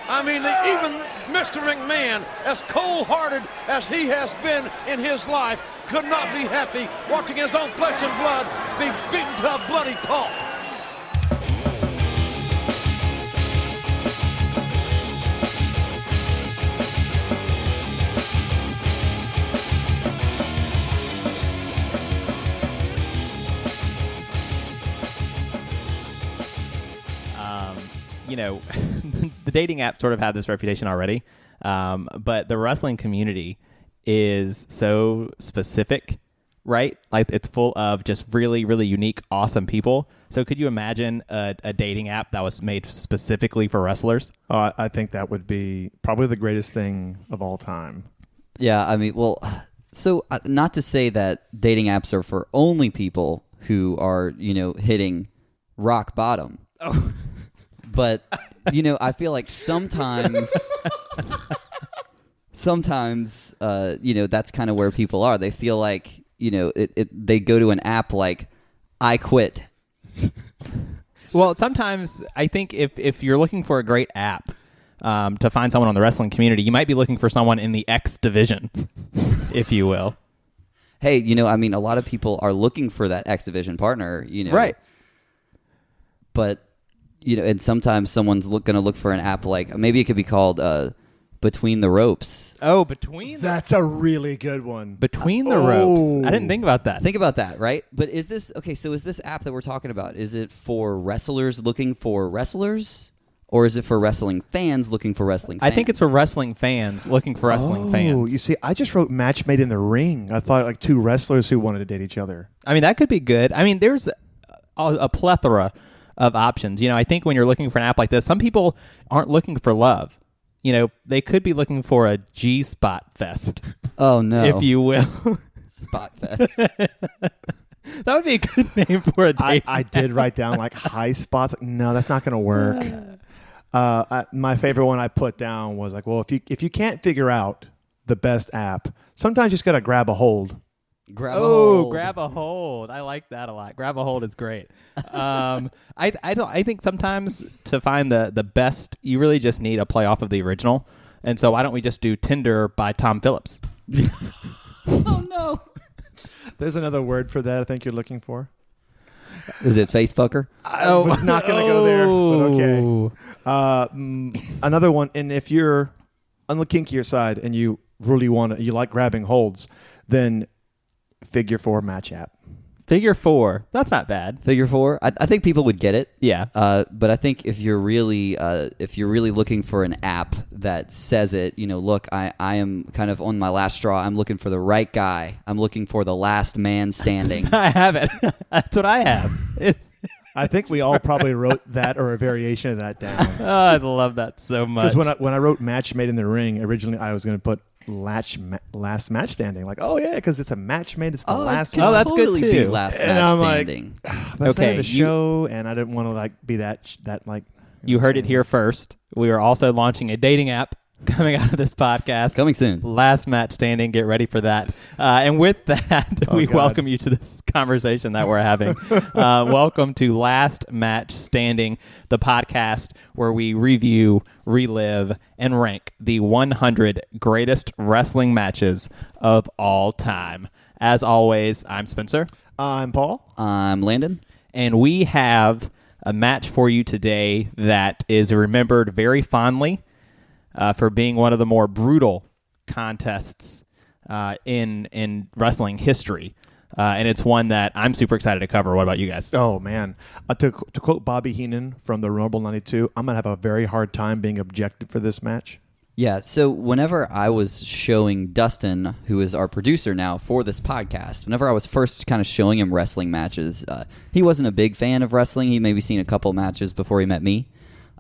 I mean, even Mr. McMahon, as cold-hearted as he has been in his life, could not be happy watching his own flesh and blood be beaten to a bloody pulp. You know, the dating apps sort of have this reputation already, but the wrestling community is so specific, right? Like, it's full of just really, really unique, awesome people. So could you imagine a dating app that was made specifically for wrestlers? I think that would be probably the greatest thing of all time. Yeah, I mean, well, so not to say that dating apps are for only people who are, hitting rock bottom. Oh. But, I feel like sometimes, that's kind of where people are. They feel like, they go to an app like, I quit. Well, sometimes I think if you're looking for a great app to find someone on the wrestling community, you might be looking for someone in the X division, if you will. Hey, a lot of people are looking for that X division partner, Right. But, and sometimes someone's going to look for an app like, maybe it could be called Between the Ropes. Oh, That's a really good one. Between the Ropes. I didn't think about that. Think about that, right? But is this app that we're talking about, is it for wrestlers looking for wrestlers? Or is it for wrestling fans looking for wrestling fans? I think it's for wrestling fans looking for wrestling fans. You see, I just wrote match made in the ring. I thought like two wrestlers who wanted to date each other. I mean, that could be good. I mean, there's a plethora of options. I think when you're looking for an app like this, some people aren't looking for love. They could be looking for a G-spot fest. Oh, no. If you will. Spot fest. That would be a good name for a date. I did write down like high spots. No, that's not going to work. My favorite one I put down was like, well, if you can't figure out the best app, sometimes you just got to grab a hold. Grab a hold. I like that a lot. Grab a hold is great. I think sometimes to find the best, you really just need a play off of the original. And so why don't we just do Tinder by Tom Phillips? Oh, no. There's another word for that I think you're looking for. Is it face fucker? I was not going to go there, but okay. Another one, and if you're on the kinkier side and you really you like grabbing holds, then Figure 4 match app. Figure 4. That's not bad. Figure 4. I think people would get it. Yeah. But I think if you're really looking for an app that says it, look, I am kind of on my last straw. I'm looking for the right guy. I'm looking for the last man standing. I have it. That's what I have. I think we all probably wrote that or a variation of that down. Oh, I love that so much. Because when I wrote match made in the ring, originally I was going to put last match standing. Like, oh yeah, because it's a match made. It's the last one. Oh, that's totally good too. Be last and match I'm standing. like, but it's the name of the show, and I didn't want to like be that like. You heard it here first. We are also launching a dating app coming out of this podcast. Coming soon. Last match standing. Get ready for that. And with that, we welcome you to this conversation that we're having. Welcome to Last Match Standing, the podcast where we review, relive, and rank the 100 greatest wrestling matches of all time. As always, I'm Spencer. I'm Paul. I'm Landon. And we have a match for you today that is remembered very fondly for being one of the more brutal contests in wrestling history. And it's one that I'm super excited to cover. What about you guys? Oh, man. To quote Bobby Heenan from the Rumble 92, I'm going to have a very hard time being objective for this match. Yeah, so whenever I was showing Dustin, who is our producer now for this podcast, whenever I was first kind of showing him wrestling matches, he wasn't a big fan of wrestling. He'd maybe seen a couple matches before he met me.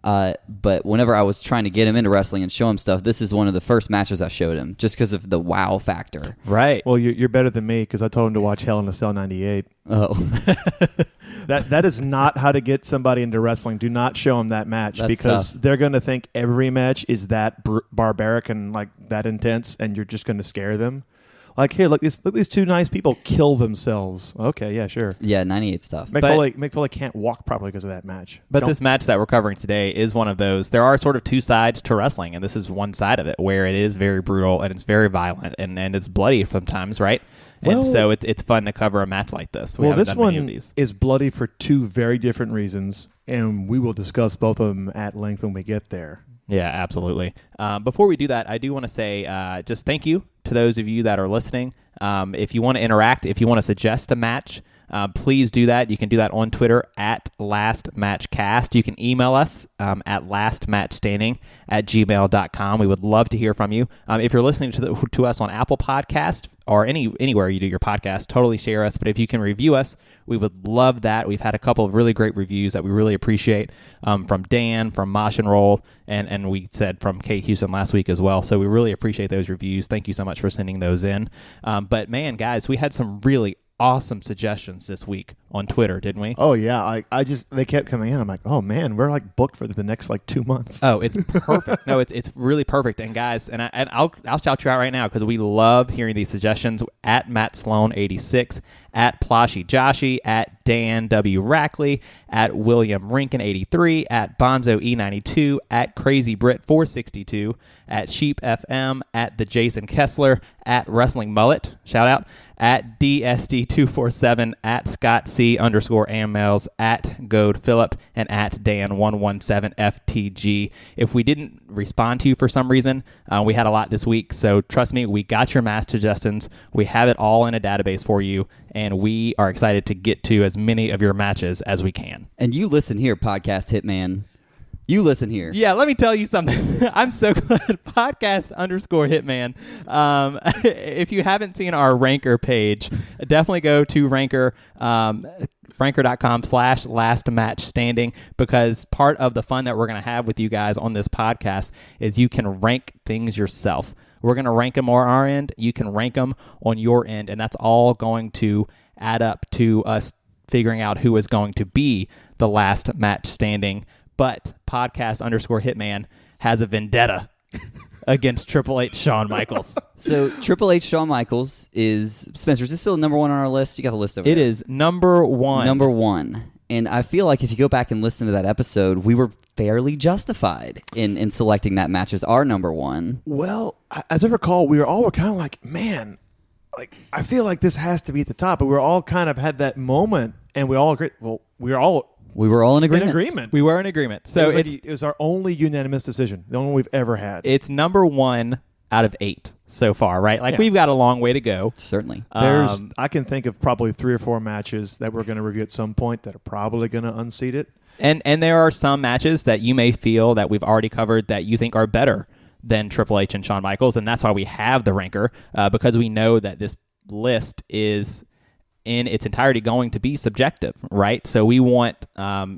But whenever I was trying to get him into wrestling and show him stuff, this is one of the first matches I showed him, just because of the wow factor. Right. Well, you're better than me, because I told him to watch Hell in a Cell 98. Oh. That is not how to get somebody into wrestling. Do not show them that match. That's because tough. They're going to think every match is that barbaric and like that intense, and you're just going to scare them. Like, here, look these two nice people kill themselves. Okay, yeah, sure. Yeah, 98 stuff. Mick Foley can't walk properly because of that match. But this match that we're covering today is one of those. There are sort of two sides to wrestling, and this is one side of it where it is very brutal and it's very violent and it's bloody sometimes, right? And so it's fun to cover a match like this. This one is bloody for two very different reasons, and we will discuss both of them at length when we get there. Yeah, absolutely. Before we do that, I do want to say just thank you to those of you that are listening. If you want to interact, if you want to suggest a match, please do that. You can do that on Twitter at LastMatchCast. You can email us at lastmatchstanding@gmail.com. We would love to hear from you. If you're listening to us on Apple Podcast or anywhere you do your podcast, totally share us. But if you can review us, we would love that. We've had a couple of really great reviews that we really appreciate from Dan, from Mosh and Roll, and we said from Kate Houston last week as well. So we really appreciate those reviews. Thank you so much for sending those in. But man, guys, we had some really awesome suggestions this week on Twitter, didn't we? Oh yeah, they kept coming in. I'm like, oh man, we're like booked for the next 2 months. Oh, it's perfect. No, it's really perfect. And guys, I'll shout you out right now because we love hearing these suggestions. At Matt Sloan 86, at Plashy Joshi, at Dan W Rackley, at William Rinkin 83, at Bonzo E92, at Crazy Brit 462, at Sheep FM, at the Jason Kessler, at Wrestling Mullet, shout out, at DSD247, at Scott C_Amels, at Goad Phillip, and at Dan117FTG. If we didn't respond to you for some reason, we had a lot this week, so trust me, we got your match suggestions. We have it all in a database for you, and we are excited to get to as many of your matches as we can. And you listen here, Podcast Hitman. You listen here. Yeah, let me tell you something. I'm so glad. Podcast_Hitman. If you haven't seen our Ranker page, definitely go to Ranker. Ranker.com/lastmatchstanding, because part of the fun that we're going to have with you guys on this podcast is you can rank things yourself. We're going to rank them on our end. You can rank them on your end, and that's all going to add up to us figuring out who is going to be the last match standing. But Podcast_Hitman has a vendetta against Triple H Shawn Michaels. So Triple H Shawn Michaels is, Spencer, is this still number one on our list? You got the list over there. It is number one. Number one. And I feel like if you go back and listen to that episode, we were fairly justified in selecting that match as our number one. Well, as I recall, we were kind of like, man, I feel like this has to be at the top. But we were all kind of had that moment, and we all agreed. Well, we were all in agreement. We were in agreement. So it was our only unanimous decision, the only one we've ever had. It's number 1 out of 8 so far, right? We've got a long way to go. Certainly. I can think of probably 3 or 4 matches that we're going to review at some point that are probably going to unseat it. And there are some matches that you may feel that we've already covered that you think are better than Triple H and Shawn Michaels, and that's why we have the ranker, because we know that this list is in its entirety going to be subjective, right? So we want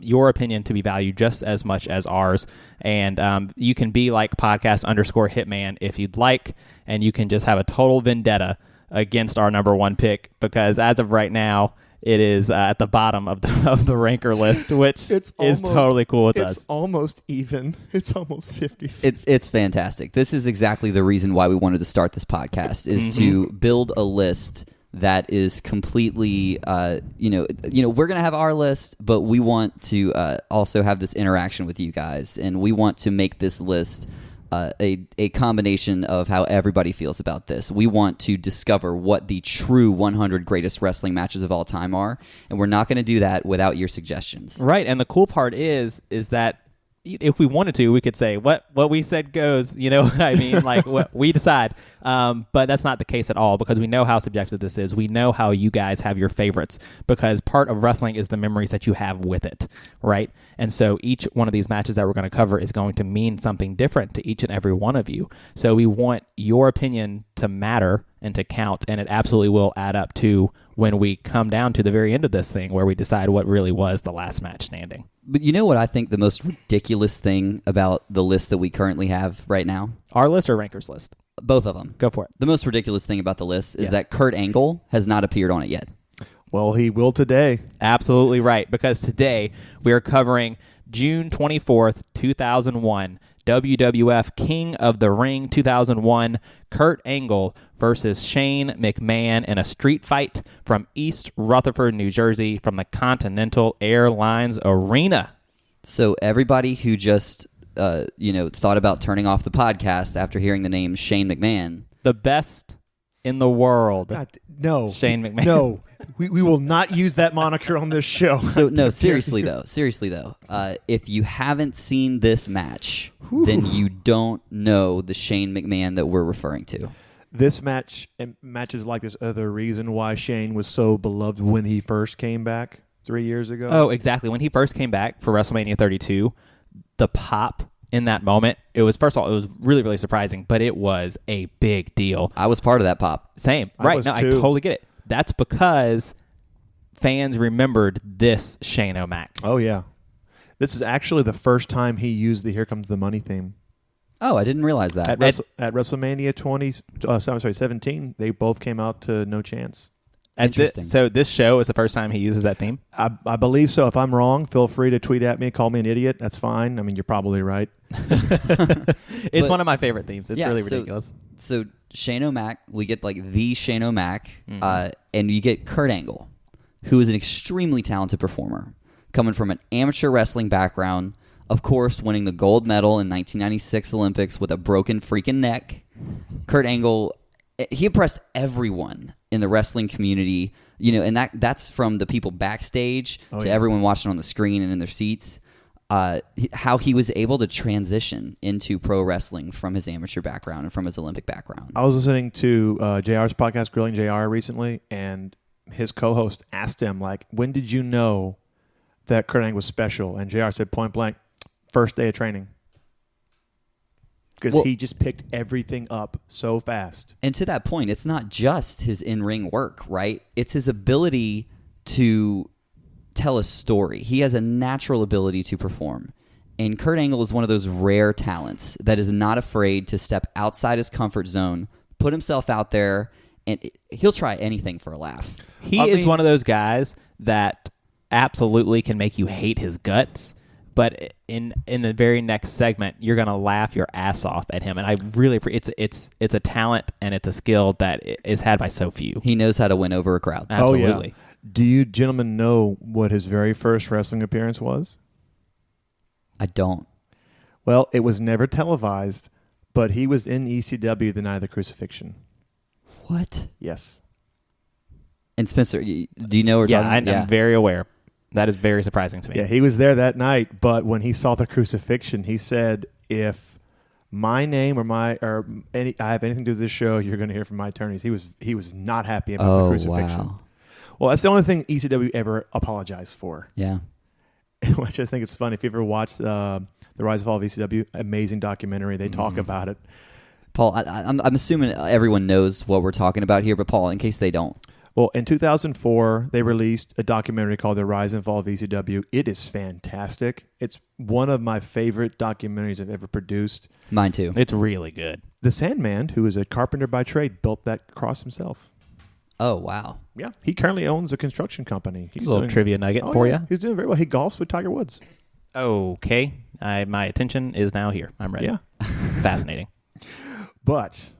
your opinion to be valued just as much as ours. And you can be like Podcast_Hitman if you'd like, and you can just have a total vendetta against our number 1 pick, because as of right now, it is at the bottom of the ranker list, which is totally cool with us. It's almost even. It's almost 50-50. It's fantastic. This is exactly the reason why we wanted to start this podcast, is to build a list that is completely, we're going to have our list, but we want to also have this interaction with you guys, and we want to make this list a combination of how everybody feels about this. We want to discover what the true 100 greatest wrestling matches of all time are, and we're not going to do that without your suggestions. Right, and the cool part is that if we wanted to, we could say what we said goes. You know what I mean? What we decide. But that's not the case at all, because we know how subjective this is. We know how you guys have your favorites, because part of wrestling is the memories that you have with it, right? And so each one of these matches that we're going to cover is going to mean something different to each and every one of you. So we want your opinion to matter and to count, and it absolutely will add up to when we come down to the very end of this thing, where we decide what really was the last match standing. But you know what I think the most ridiculous thing about the list that we currently have right now? Our list or Ranker's list? Both of them. Go for it. The most ridiculous thing about the list is that Kurt Angle has not appeared on it yet. Well, he will today. Absolutely right, because today we are covering June 24th, 2001, WWF King of the Ring 2001, Kurt Angle versus Shane McMahon in a street fight from East Rutherford, New Jersey, from the Continental Airlines Arena. So everybody who just thought about turning off the podcast after hearing the name Shane McMahon, the best in the world. God, no. Shane McMahon. No. We will not use that moniker on this show. So no, seriously though, if you haven't seen this match, then you don't know the Shane McMahon that we're referring to. This match and matches like this are the reason why Shane was so beloved when he first came back 3 years ago. Oh, exactly. When he first came back for WrestleMania 32, the pop in that moment, it was, first of all, it was really, really surprising, but it was a big deal. I was part of that pop. Same. I Right. was No, I too. totally get it. That's because fans remembered this Shane O'Mac. Oh, yeah. This is actually the first time he used the Here Comes the Money theme. Oh, I didn't realize that. At WrestleMania 17, they both came out to No Chance. Interesting. So this show is the first time he uses that theme? I believe so. If I'm wrong, feel free to tweet at me, call me an idiot. That's fine. I mean, you're probably right. It's one of my favorite themes. It's really so- ridiculous. So Shane O'Mac, we get like the Shane O'Mac, and you get Kurt Angle, who is an extremely talented performer, coming from an amateur wrestling background, of course, winning the gold medal in 1996 Olympics with a broken freaking neck. Kurt Angle, he impressed everyone in the wrestling community, and that's from the people backstage to everyone watching on the screen and in their seats. How he was able to transition into pro wrestling from his amateur background and from his Olympic background. I was listening to JR's podcast, Grilling JR, recently, and his co-host asked him, like, when did you know that Kurt Angle was special? And JR said, point blank, first day of training. Because he just picked everything up so fast. And to that point, it's not just his in-ring work, right? It's his ability to tell a story. He has a natural ability to perform. And Kurt Angle is one of those rare talents that is not afraid to step outside his comfort zone, put himself out there, and he'll try anything for a laugh. He is one of those guys that absolutely can make you hate his guts, but in the very next segment, you're gonna laugh your ass off at him. And I really, it's a talent and it's a skill that is had by so few. He knows how to win over a crowd. Absolutely. Oh, yeah. Do you gentlemen know what his very first wrestling appearance was? I don't. Well, it was never televised, but he was in ECW the night of the crucifixion. What? Yes. And Spencer, do you know what we're talking about? I'm very aware. That is very surprising to me. Yeah, he was there that night, but when he saw the crucifixion, he said, if my name I have anything to do with this show, you're going to hear from my attorneys. He was not happy about the crucifixion. Wow. Well, that's the only thing ECW ever apologized for. Yeah. Which I think is funny. If you ever watched The Rise and Fall of ECW, amazing documentary. They talk about it. Paul, I'm assuming everyone knows what we're talking about here, but Paul, in case they don't. Well, in 2004, they released a documentary called The Rise and Fall of ECW. It is fantastic. It's one of my favorite documentaries I've ever produced. Mine too. It's really good. The Sandman, who is a carpenter by trade, built that cross himself. Oh, wow. Yeah, he currently owns a construction company. He's a little trivia nugget for you. He's doing very well. He golfs with Tiger Woods. Okay. My attention is now here. I'm ready. Yeah. Fascinating. But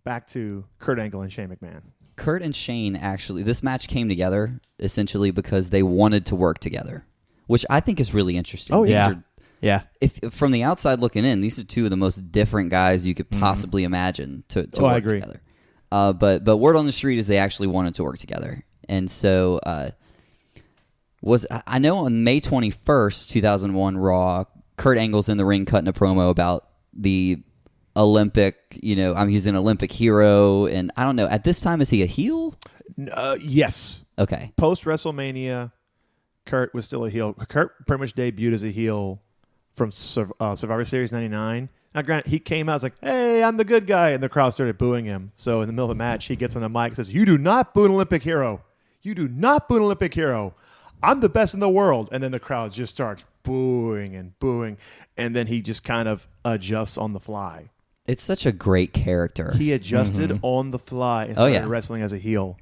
back to Kurt Angle and Shane McMahon. Kurt and Shane, actually, this match came together essentially because they wanted to work together, which I think is really interesting. Oh, yeah. Yeah. If from the outside looking in, these are two of the most different guys you could possibly imagine to work I agree. together. But word on the street is they actually wanted to work together. And so I know on May 21st, 2001 Raw, Kurt Angle's in the ring cutting a promo about the Olympic, he's an Olympic hero, and I don't know. At this time, is he a heel? Yes. Okay. Post WrestleMania, Kurt was still a heel. Kurt pretty much debuted as a heel from Survivor Series 99. Now, granted, he came out as like, hey, I'm the good guy, and the crowd started booing him. So in the middle of the match, he gets on the mic and says, you do not boo an Olympic hero. You do not boo an Olympic hero. I'm the best in the world. And then the crowd just starts booing and booing, and then he just kind of adjusts on the fly. It's such a great character. He adjusted on the fly and started wrestling as a heel.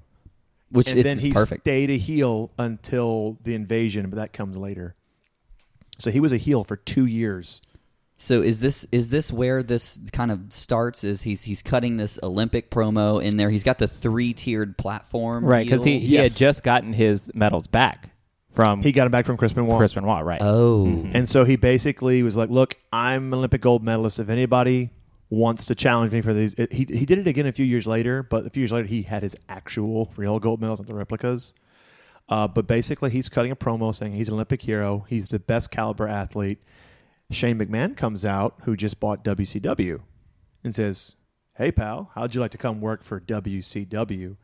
Which then he perfect. stayed a heel until the invasion, but that comes later. So he was a heel for 2 years So is this where this kind of starts? Is he's cutting this Olympic promo in there? He's got the 3-tiered platform, right? Because deal? he had just gotten his medals back from He got it back from Chris Benoit. Right? Oh, And so he basically was like, "Look, I'm an Olympic gold medalist. If anybody wants to challenge me for these," he did it again a few years later. But a few years later, he had his actual real gold medals, not the replicas. But basically, he's cutting a promo saying he's an Olympic hero. He's the best caliber athlete. Shane McMahon comes out, who just bought WCW, and says, "Hey, pal, how'd you like to come work for WCW?"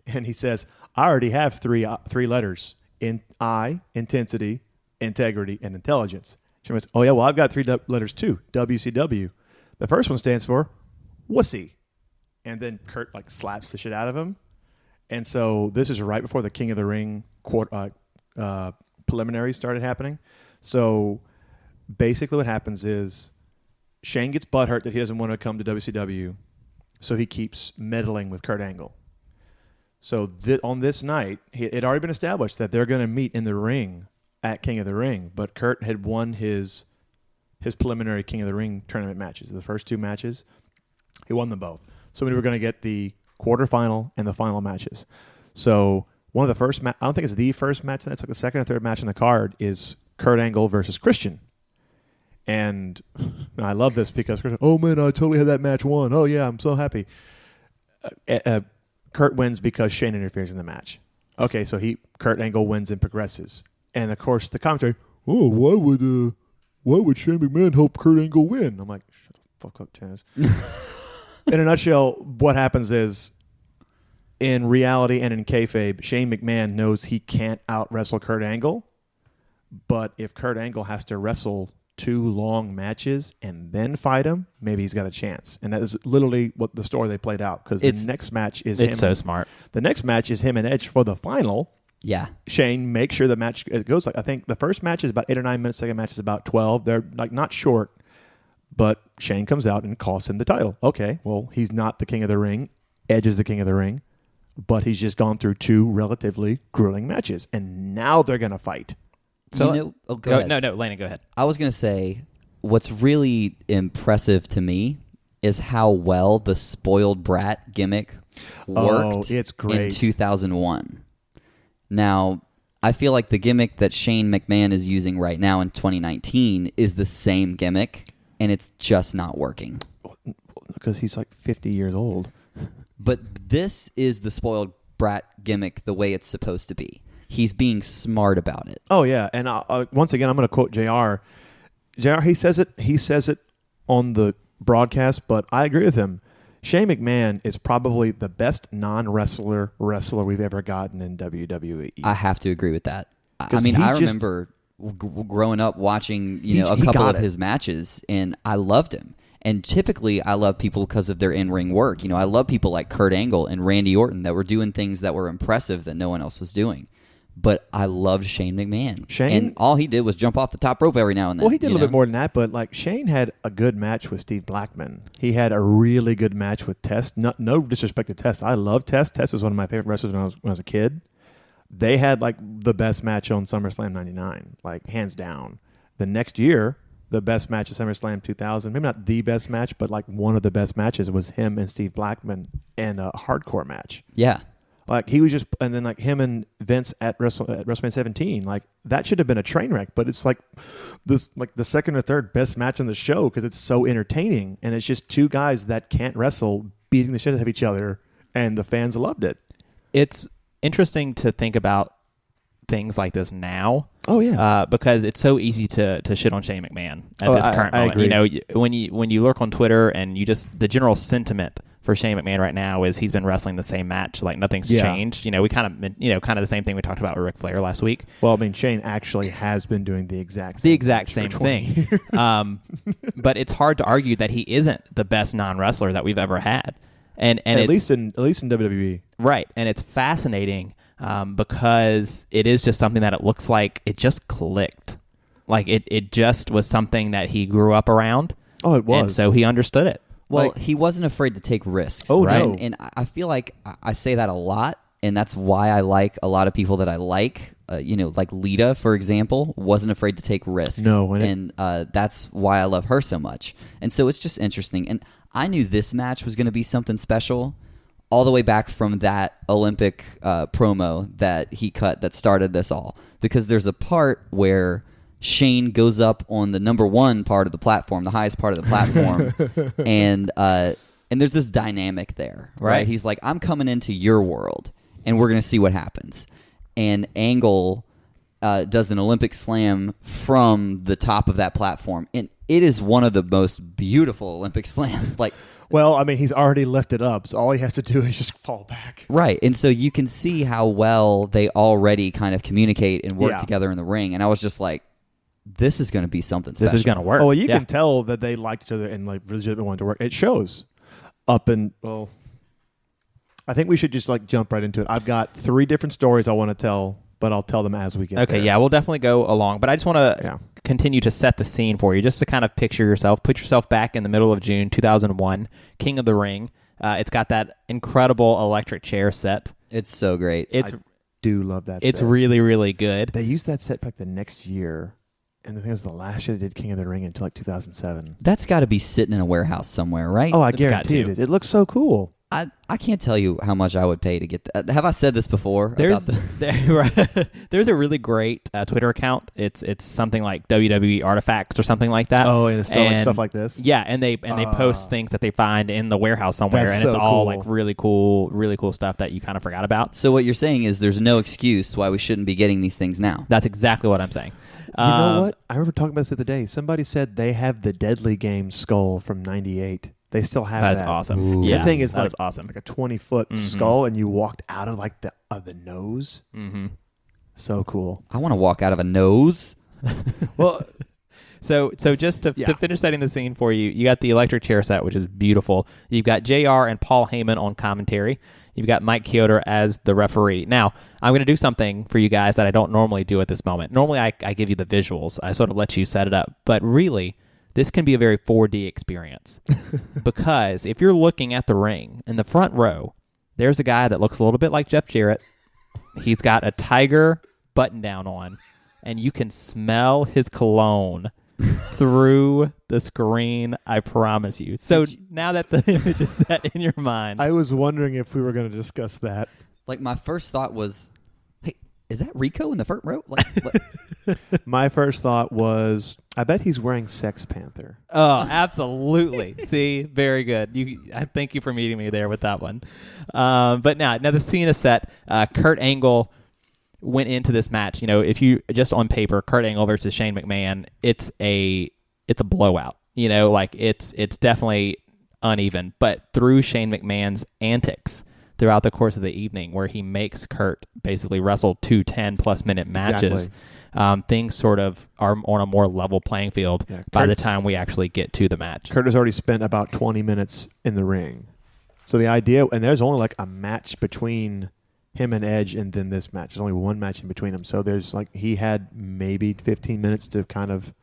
And he says, "I already have three letters: intensity, integrity, and intelligence." Shane goes, "Oh yeah, well I've got three letters too: WCW. The first one stands for wussy." And then Kurt slaps the shit out of him. And so this is right before the King of the Ring preliminaries started happening. So basically what happens is Shane gets butthurt that he doesn't want to come to WCW, so he keeps meddling with Kurt Angle. So on this night, it had already been established that they're going to meet in the ring at King of the Ring, but Kurt had won his preliminary King of the Ring tournament matches. The first 2 matches, he won them both. So we were going to get the quarterfinal and the final matches. So one of the first I don't think it's the first match. That's like the second or third match on the card is Kurt Angle versus Christian. And I love this because Christian, "Oh man, I totally had that match won. Oh yeah, I'm so happy." Kurt wins because Shane interferes in the match. Okay, so Kurt Angle wins and progresses. And of course the commentary, "Oh, why would Shane McMahon help Kurt Angle win?" I'm like, "Shut the fuck up, Chaz." In a nutshell, what happens is, in reality and in kayfabe, Shane McMahon knows he can't out-wrestle Kurt Angle. But if Kurt Angle has to wrestle 2 long matches and then fight him, maybe he's got a chance. And that is literally what the story they played out. Because the next match is It's so smart. The next match is him and Edge for the final. yeah. Shane makes sure the match goes I think the first match is about 8 or 9 minutes. Second match is about 12. They're not short. But Shane comes out and costs him the title. Okay, well, he's not the King of the Ring. Edge is the King of the Ring. But he's just gone through 2 relatively grueling matches. And now they're going to fight. So go ahead. No, Landon, go ahead. I was going to say, what's really impressive to me is how well the spoiled brat gimmick worked it's great. in 2001. Now, I feel like the gimmick that Shane McMahon is using right now in 2019 is the same gimmick, and it's just not working. Because he's like 50 years old. But this is the spoiled brat gimmick the way it's supposed to be. He's being smart about it. Oh, yeah. And once again, I'm going to quote JR. JR, he says it on the broadcast, but I agree with him. Shane McMahon is probably the best non-wrestler we've ever gotten in WWE. I have to agree with that. I mean, I remember growing up watching a couple of his matches, and I loved him. And typically, I love people because of their in-ring work. I love people like Kurt Angle and Randy Orton that were doing things that were impressive that no one else was doing. But I loved Shane McMahon. And all he did was jump off the top rope every now and then. Well, he did a little bit more tthan that, but Shane had a good match with Steve Blackman. He had a really good match with Test. No disrespect to Test. I love Test. Test is one of my favorite wrestlers when I was a kid. They had the best match on SummerSlam 99, hands down. The next year, the best match at SummerSlam 2000, maybe not the best match, but one of the best matches was him and Steve Blackman in a hardcore match. Yeah. He was just, and then him and Vince at WrestleMania 17, that should have been a train wreck, but it's this, the second or third best match on the show because it's so entertaining, and it's just 2 guys that can't wrestle beating the shit out of each other, and the fans loved it. It's interesting to think about things like this now. Oh yeah, because it's so easy to shit on Shane McMahon at this current moment. Agree. When you lurk on Twitter and the general sentiment for Shane McMahon right now is he's been wrestling the same match, nothing's changed. We kind of the same thing we talked about with Ric Flair last week. Well, I mean, Shane actually has been doing the exact same thing. But it's hard to argue that he isn't the best non-wrestler that we've ever had. And at least in WWE, right? And it's fascinating because it is just something that it looks like it just clicked, it just was something that he grew up around. Oh, it was, and so he understood it. Well, he wasn't afraid to take risks. Oh, right? no. And I feel like I say that a lot, and that's why I like a lot of people that I like. like Lita, for example, wasn't afraid to take risks. No, and that's why I love her so much. And so it's just interesting. And I knew this match was going to be something special all the way back from that Olympic promo that he cut that started this all. Because there's a part where Shane goes up on the number one part of the platform, the highest part of the platform, and there's this dynamic there, right? He's like, I'm coming into your world, and we're going to see what happens. And Angle does an Olympic slam from the top of that platform, and it is one of the most beautiful Olympic slams. Like, well, I mean, he's already lifted up, so all he has to do is just fall back. Right, and so you can see how well they already kind of communicate and work together in the ring. And I was just like, this is going to be something special. This is going to work. Oh, well, you can tell that they liked each other and like legitimately wanted to work. It shows. I think we should just like jump right into it. I've got 3 different stories I want to tell, but I'll tell them as we get there. Okay, yeah, we'll definitely go along. But I just want to continue to set the scene for you, just to kind of picture yourself. Put yourself back in the middle of June 2001, King of the Ring. It's got that incredible electric chair set. It's so great. I do love that It's set. really, really good. They used that set for like the next year. And I think it was the last year they did King of the Ring until like 2007. That's got to be sitting in a warehour's somewhere, right? Oh, I guarantee it is. It looks so cool. I can't tell you how much I would pay to get that. Have I said this before? There's a really great Twitter account. It's something like WWE Artifacts or something like that. Oh, and it's still like stuff like this. Yeah, and they post things that they find in the warehouse somewhere, and it's all like really cool stuff that you kind of forgot about. So what you're saying is there's no excuse why we shouldn't be getting these things now. That's exactly what I'm saying. You know what? I remember talking about this the other day. Somebody said they have the Deadly Game skull from '98. They still have that. That's awesome. Yeah, the thing is that's awesome. Like a 20-foot skull, and you walked out of like the nose. Mm-hmm. So cool. I want to walk out of a nose. Well, so just to finish setting the scene for you, you got the electric chair set, which is beautiful. You've got JR and Paul Heyman on commentary. You've got Mike Chioda as the referee. Now, I'm going to do something for you guys that I don't normally do at this moment. Normally, I give you the visuals. I sort of let you set it up. But really, this can be a very 4D experience. Because if you're looking at the ring, in the front row, there's a guy that looks a little bit like Jeff Jarrett. He's got a tiger button-down on, and you can smell his cologne through the screen, I promise you. So now that the image is set in your mind. I was wondering if we were going to discuss that. Like, my first thought was, hey, is that Rico in the front row? My first thought was, I bet he's wearing Sex Panther. Oh, absolutely. See, very good. I thank you for meeting me there with that one. But now the scene is set. Kurt Angle went into this match. You know, if you just on paper, Kurt Angle versus Shane McMahon, it's a blowout. You know, like it's definitely uneven. But through Shane McMahon's antics throughout the course of the evening, where he makes Kurt basically wrestle 2 10+ minute matches, things sort of are on a more level playing field by the time we actually get to the match. Kurt has already spent about 20 minutes in the ring. So the idea, and there's only like a match between him and Edge, and then this match. There's only one match in between them. So there's like, he had maybe 15 minutes to kind of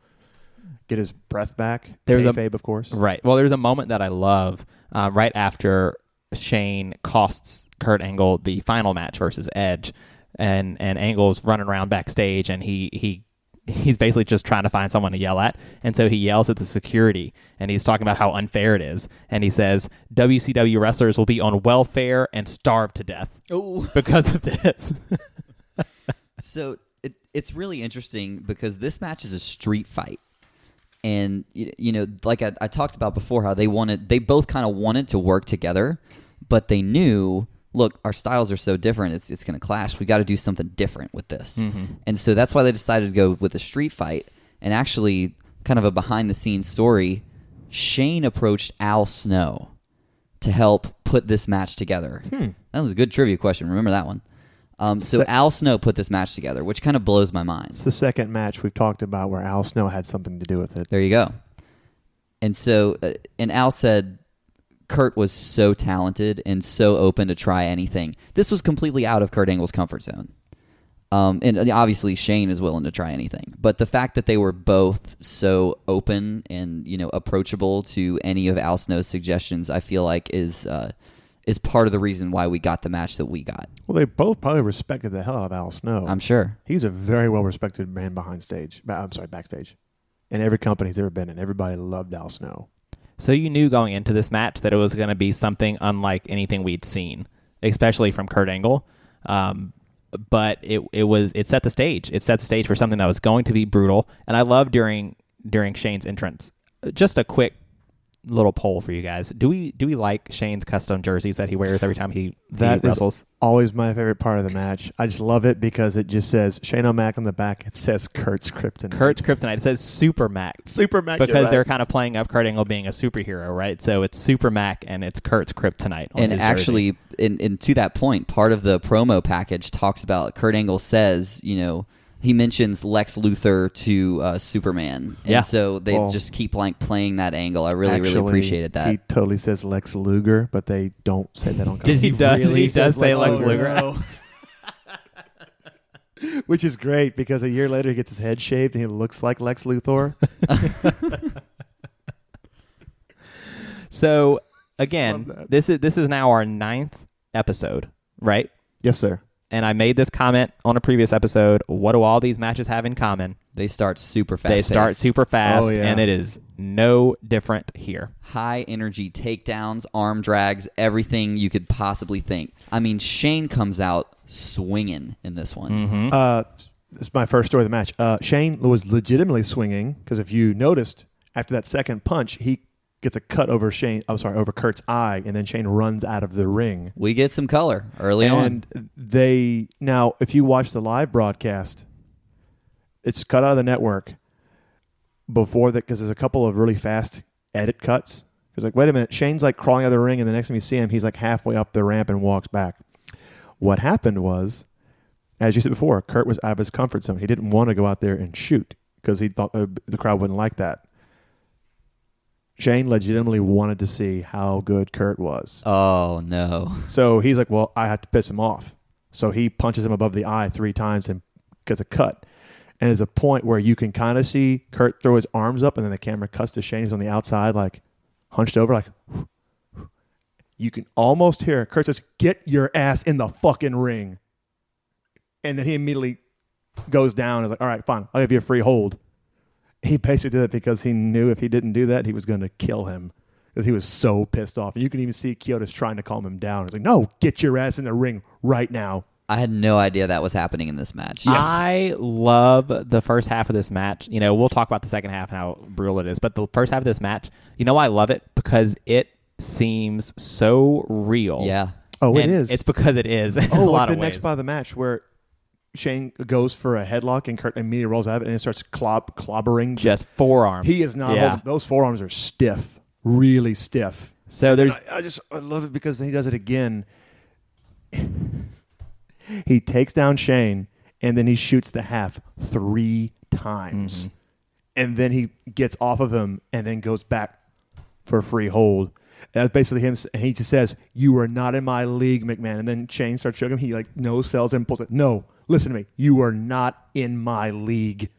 get his breath back. There's kayfabe, of course. Right. Well, there's a moment that I love right after Shane costs Kurt Angle the final match versus Edge, and Angle's running around backstage, and he's basically just trying to find someone to yell at, and so he yells at the security, and he's talking about how unfair it is, and he says WCW wrestlers will be on welfare and starve to death because of this. So it's really interesting because this match is a street fight. And, you know, like I talked about before, how they both kind of wanted to work together, but they knew, look, our styles are so different, it's going to clash. We got to do something different with this. Mm-hmm. And so that's why they decided to go with a street fight. And actually, kind of a behind-the-scenes story, Shane approached Al Snow to help put this match together. That was a good trivia question. Remember that one. So Al Snow put this match together, which kind of blows my mind. It's the second match we've talked about where Al Snow had something to do with it. There you go. And so, and Al said Kurt was so talented and so open to try anything. This was completely out of Kurt Angle's comfort zone. And obviously Shane is willing to try anything. But the fact that they were both so open and, you know, approachable to any of Al Snow's suggestions, I feel like is is part of the reason why we got the match that we got. Well, they both probably respected the hell out of Al Snow. I'm sure. He's a very well-respected man backstage. In every company he's ever been in, everybody loved Al Snow. So you knew going into this match that it was going to be something unlike anything we'd seen, especially from Kurt Angle. But it set the stage. It set the stage for something that was going to be brutal. And I love during Shane's entrance. Just a quick little poll for you guys. Do we like Shane's custom jerseys that he wears every time he wrestles? Is always my favorite part of the match. I just love it because it just says Shane O'Mac on the back. It says Kurt's Kryptonite. Kurt's Kryptonite. It says Super Mac. Super Mac. Because they're kind of playing up Kurt Angle being a superhero, right? So it's Super Mac and it's Kurt's Kryptonite. And actually, in to that point, part of the promo package talks about Kurt Angle says, he mentions Lex Luthor to Superman. And so they just keep playing that angle. I really appreciated that. He totally says Lex Luger, but they don't say that on camera. He does say Lex Luger. Which is great because a year later he gets his head shaved and he looks like Lex Luthor. So, again, this is now our 9th episode, right? Yes, sir. And I made this comment on a previous episode. What do all these matches have in common? They start super fast. And it is no different here. High energy takedowns, arm drags, everything you could possibly think. I mean, Shane comes out swinging in this one. Mm-hmm. This is my first story of the match. Shane was legitimately swinging because if you noticed, after that second punch, he gets a cut over Kurt's eye, and then Shane runs out of the ring. We get some color early on. And now, if you watch the live broadcast, it's cut out of the network before that because there's a couple of really fast edit cuts. It's like, wait a minute, Shane's like crawling out of the ring, and the next time you see him, he's like halfway up the ramp and walks back. What happened was, as you said before, Kurt was out of his comfort zone. He didn't want to go out there and shoot because he thought the crowd wouldn't like that. Shane legitimately wanted to see how good Kurt was. Oh, no. So he's like, well, I have to piss him off. So he punches him above the eye 3 times and gets a cut. And there's a point where you can kind of see Kurt throw his arms up, and then the camera cuts to Shane. He's on the outside, like, hunched over, like, you can almost hear Kurt says, get your ass in the fucking ring. And then he immediately goes down and is like, all right, fine, I'll give you a free hold. He basically did it because he knew if he didn't do that, he was going to kill him because he was so pissed off. And you can even see Kyoto's trying to calm him down. He's like, no, get your ass in the ring right now. I had no idea that was happening in this match. Yes. I love the first half of this match. We'll talk about the second half and how brutal it is. But the first half of this match, I love it because it seems so real. Yeah. Oh, and it is. It's because it is. In a lot like of the ways. next part of the match where Shane goes for a headlock and Kurt immediately rolls out of it and it starts clobbering. Just forearms. He is not holding. Those forearms are stiff, really stiff. So there's. I love it because he does it again. He takes down Shane and then he shoots the half 3 times. Mm-hmm. And then he gets off of him and then goes back for a free hold. And that's basically him. And he just says, "You are not in my league, McMahon." And then Shane starts choking him. He no sells him, pulls it. No, listen to me. You are not in my league.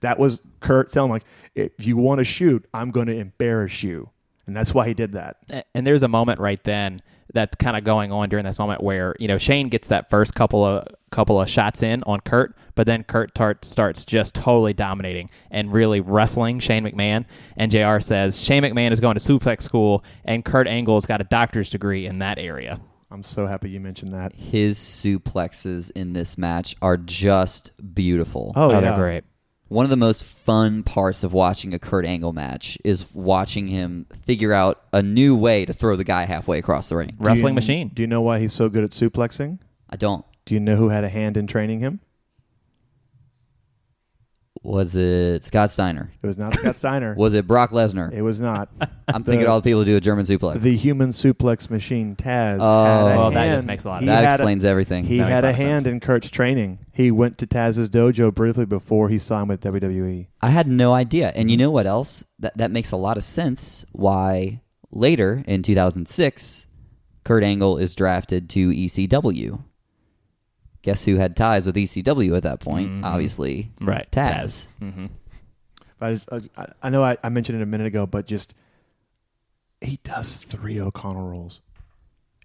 That was Kurt telling him, if you want to shoot, I'm going to embarrass you. And that's why he did that. And there's a moment right then that's kind of going on during this moment where, Shane gets that first couple of shots in on Kurt, but then Kurt starts just totally dominating and really wrestling Shane McMahon. And JR says Shane McMahon is going to suplex school and Kurt Angle's got a doctor's degree in that area. I'm so happy you mentioned that. His suplexes in this match are just beautiful. Oh yeah. They're great. One of the most fun parts of watching a Kurt Angle match is watching him figure out a new way to throw the guy halfway across the ring. Wrestling machine. Do you know why he's so good at suplexing? I don't. Do you know who had a hand in training him? Was it Scott Steiner? It was not Scott Steiner. Was it Brock Lesnar? It was not. I'm thinking all the people who do a German suplex. The human suplex machine, Taz. That just makes a lot of sense. That explains everything. He had a hand in Kurt's training. He went to Taz's dojo briefly before he signed with WWE. I had no idea. And you know what else? That makes a lot of sense why later in 2006, Kurt Angle is drafted to ECW. Guess who had ties with ECW at that point? Mm-hmm. Obviously, right, Taz. Mm-hmm. I know I mentioned it a minute ago, but just he does 3 O'Connell rolls.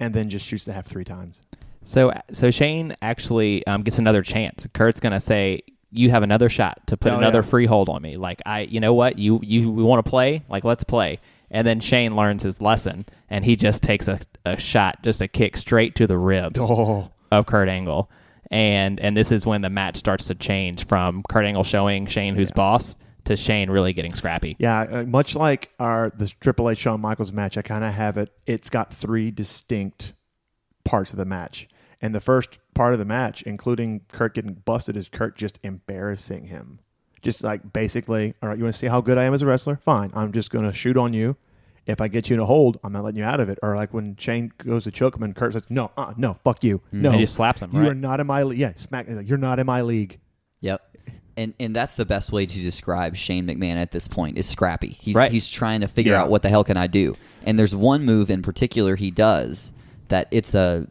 and then just shoots the half 3 times. So Shane actually gets another chance. Kurt's gonna say, "You have another shot to put another free hold on me. Like you know what? You want to play? Like let's play." And then Shane learns his lesson, and he just takes a shot, just a kick straight to the ribs of Kurt Angle. And this is when the match starts to change from Kurt Angle showing Shane who's boss to Shane really getting scrappy. Yeah, much like this Triple H Shawn Michaels match, I kind of have it. It's got 3 distinct parts of the match. And the first part of the match, including Kurt getting busted, is Kurt just embarrassing him. Just like basically, all right, you want to see how good I am as a wrestler? Fine. I'm just going to shoot on you. If I get you in a hold, I'm not letting you out of it. Or like when Shane goes to choke him and Kurt says, no, fuck you. No. And he just slaps him, You are not in my league. Yeah, smack. You're not in my league. Yep. And that's the best way to describe Shane McMahon at this point is scrappy. He's trying to figure out what the hell can I do. And there's one move in particular he does that it's a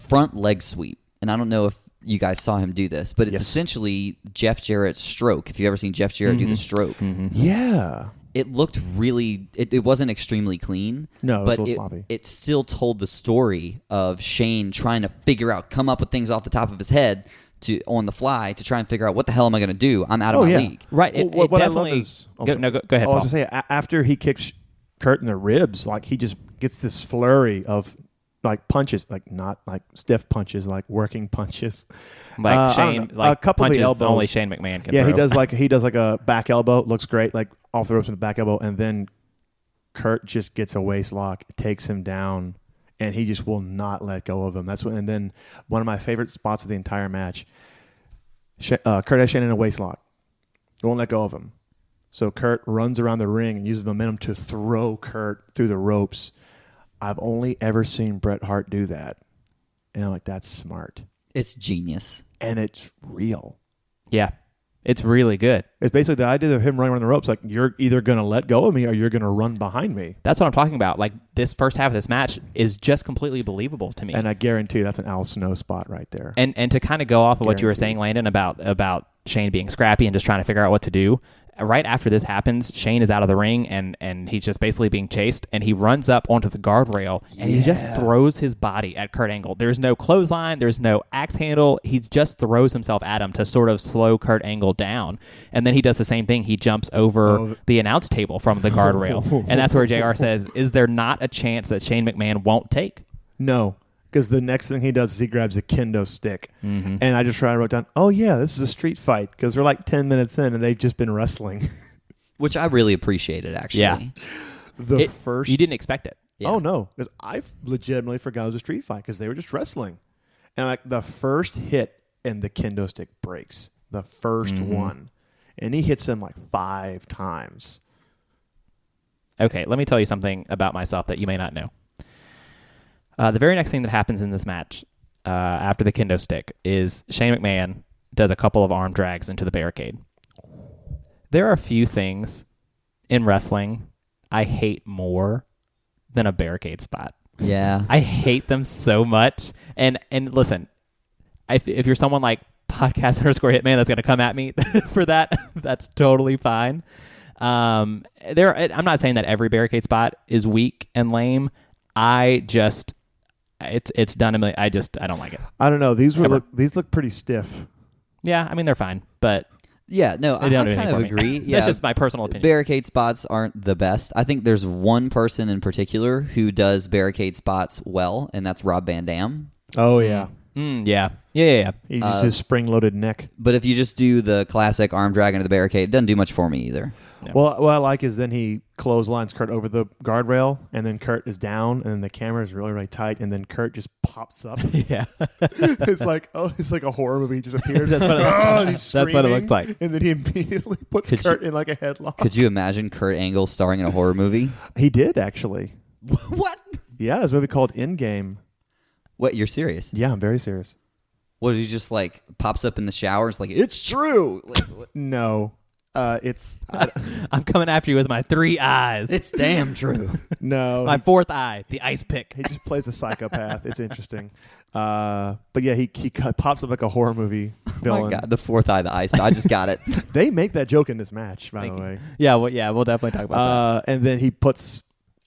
front leg sweep. And I don't know if you guys saw him do this, but it's essentially Jeff Jarrett's stroke. If you've ever seen Jeff Jarrett do the stroke. Mm-hmm. Yeah. It looked really it wasn't extremely clean. No, but it was a little sloppy. It still told the story of Shane trying to come up with things off the top of his head on the fly to try and figure out what the hell am I going to do? I'm out of my league. Right. What definitely, I love is... go ahead, I Paul. was going to say, after he kicks Kurt in the ribs, like he just gets this flurry of like punches, like not like stiff punches, like working punches. Like Shane, like a couple punches of elbows. only Shane McMahon can Yeah, throw. he does like a back elbow. Looks great, like off the ropes with a back elbow, and then Kurt just gets a waist lock, takes him down, and he just will not let go of him. And then one of my favorite spots of the entire match. Kurt has Shane in a waist lock. Won't let go of him. So Kurt runs around the ring and uses momentum to throw Kurt through the ropes. I've only ever seen Bret Hart do that. And I'm like, that's smart. It's genius. And it's real. Yeah. It's really good. It's basically the idea of him running around the ropes, like you're either going to let go of me or you're going to run behind me. That's what I'm talking about. Like this first half of this match is just completely believable to me. And I guarantee that's an Al Snow spot right there. And to kind of go off of what you were saying, Landon, about Shane being scrappy and just trying to figure out what to do. Right after this happens, Shane is out of the ring and he's just basically being chased, and he runs up onto the guardrail and he just throws his body at Kurt Angle. There's no clothesline, there's no axe handle. He just throws himself at him to sort of slow Kurt Angle down. And then he does the same thing. He jumps over the announce table from the guardrail. And that's where JR says, is there not a chance that Shane McMahon won't take? No. Because the next thing he does is he grabs a kendo stick. Mm-hmm. And I just wrote down, oh, yeah, this is a street fight. Because we're like 10 minutes in and they've just been wrestling. Which I really appreciated, actually. Yeah. You didn't expect it. Yeah. Oh, no. Because I legitimately forgot it was a street fight because they were just wrestling. And like the first hit and the kendo stick breaks. The first one. And he hits him like 5 times. Okay, let me tell you something about myself that you may not know. The very next thing that happens in this match after the kendo stick is Shane McMahon does a couple of arm drags into the barricade. There are a few things in wrestling I hate more than a barricade spot. Yeah. I hate them so much. And listen, if you're someone like podcast_hitman that's going to come at me for that, that's totally fine. I'm not saying that every barricade spot is weak and lame. It's done. I don't like it. I don't know. These look pretty stiff. Yeah, I mean they're fine, but yeah, no, I kind of agree. Yeah, that's just my personal opinion. Barricade spots aren't the best. I think there's one person in particular who does barricade spots well, and that's Rob Van Dam. Oh yeah. Yeah. He just his spring-loaded neck. But if you just do the classic arm drag into the barricade, it doesn't do much for me either. No. Well, what I like is then he clotheslines Kurt over the guardrail, and then Kurt is down, and then the camera is really, really tight, and then Kurt just pops up. Yeah. It's like a horror movie. He just appears. That's what it looked like. And then he immediately puts Kurt in like a headlock. Could you imagine Kurt Angle starring in a horror movie? He did, actually. What? Yeah, there's a movie called Endgame. What, you're serious? Yeah, I'm very serious. What, he just like pops up in the shower and it's like, it's true. Like, no. I'm coming after you with my 3 eyes. It's damn true. No. My 4th eye, the ice pick. He just plays a psychopath. It's interesting. But yeah, he pops up like a horror movie villain. Oh my God, the 4th eye, the ice. I just got it. They make that joke in this match, by the way. Yeah, we'll definitely talk about that. And then he puts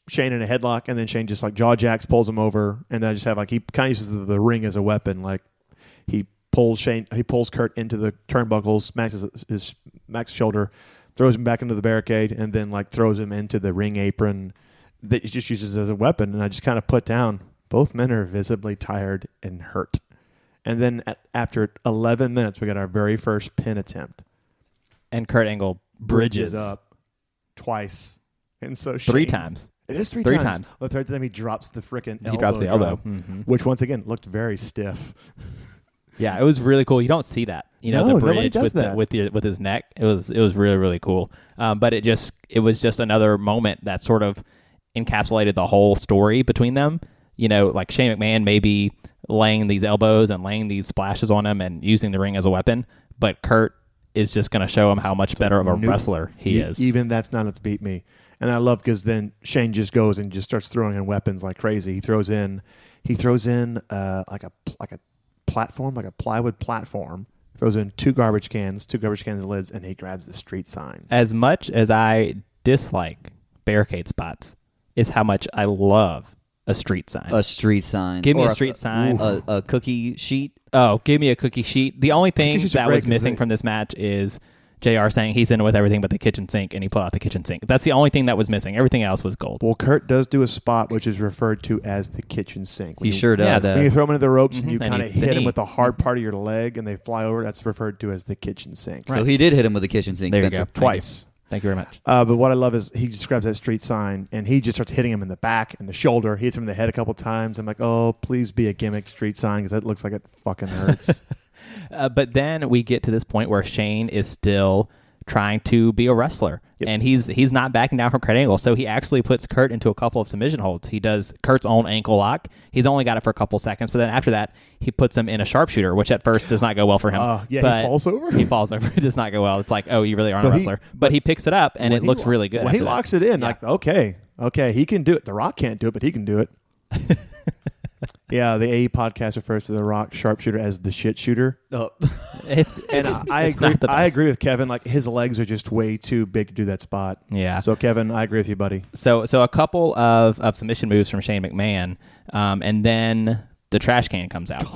Shane in a headlock, and then Shane just like jaw jacks, pulls him over, and then I just have like he kind of uses the ring as a weapon. Like he pulls Kurt into the turnbuckles, smacks his shoulder, throws him back into the barricade, and then like throws him into the ring apron that he just uses as a weapon. And I just kind of put down. Both men are visibly tired and hurt. And then after 11 minutes, we got our very first pin attempt. And Kurt Angle bridges up twice, and so three times. It is three times. The third time he drops the frickin' elbow. He drops the elbow. Which once again looked very stiff. Yeah, it was really cool. You don't see that. No, the bridge with his neck. It was really, really cool. But it was just another moment that sort of encapsulated the whole story between them. Like Shane McMahon maybe laying these elbows and laying these splashes on him and using the ring as a weapon, but Kurt is just going to show him how much better of a wrestler he is. Even that's not enough to beat me. And I love because then Shane just goes and just starts throwing in weapons like crazy. He throws in like a platform, like a plywood platform. Throws in two garbage cans lids, and he grabs the street sign. As much as I dislike barricade spots, is how much I love a street sign. A street sign. Give me a street sign. A cookie sheet. Oh, give me a cookie sheet. The only thing that was missing from this match is JR saying he's in with everything but the kitchen sink, and he pulled out the kitchen sink. That's the only thing that was missing. Everything else was gold. Well, Kurt does do a spot which is referred to as the kitchen sink. He sure does. When you throw him into the ropes and you kind of hit him with the hard part of your leg and they fly over, that's referred to as the kitchen sink. Right. So he did hit him with the kitchen sink, there Spencer. You go. Twice. Thank you very much. But what I love is he just grabs that street sign and he just starts hitting him in the back and the shoulder. He hits him in the head a couple times. I'm like, oh, please be a gimmick street sign because that looks like it fucking hurts. But then we get to this point where Shane is still trying to be a wrestler, and he's not backing down from Kurt Angle, so he actually puts Kurt into a couple of submission holds. He does Kurt's own ankle lock. He's only got it for a couple seconds, but then after that, he puts him in a sharpshooter, which at first does not go well for him. He falls over? He falls over. It does not go well. It's like, oh, you really aren't a wrestler. But he picks it up, and it looks really good. When he locks it in, like, okay, he can do it. The Rock can't do it, but he can do it. Yeah, the AE podcast refers to the Rock sharpshooter as the shit shooter. Oh. I agree with Kevin. Like his legs are just way too big to do that spot. Yeah. So Kevin, I agree with you, buddy. So a couple of submission moves from Shane McMahon, and then the trash can comes out.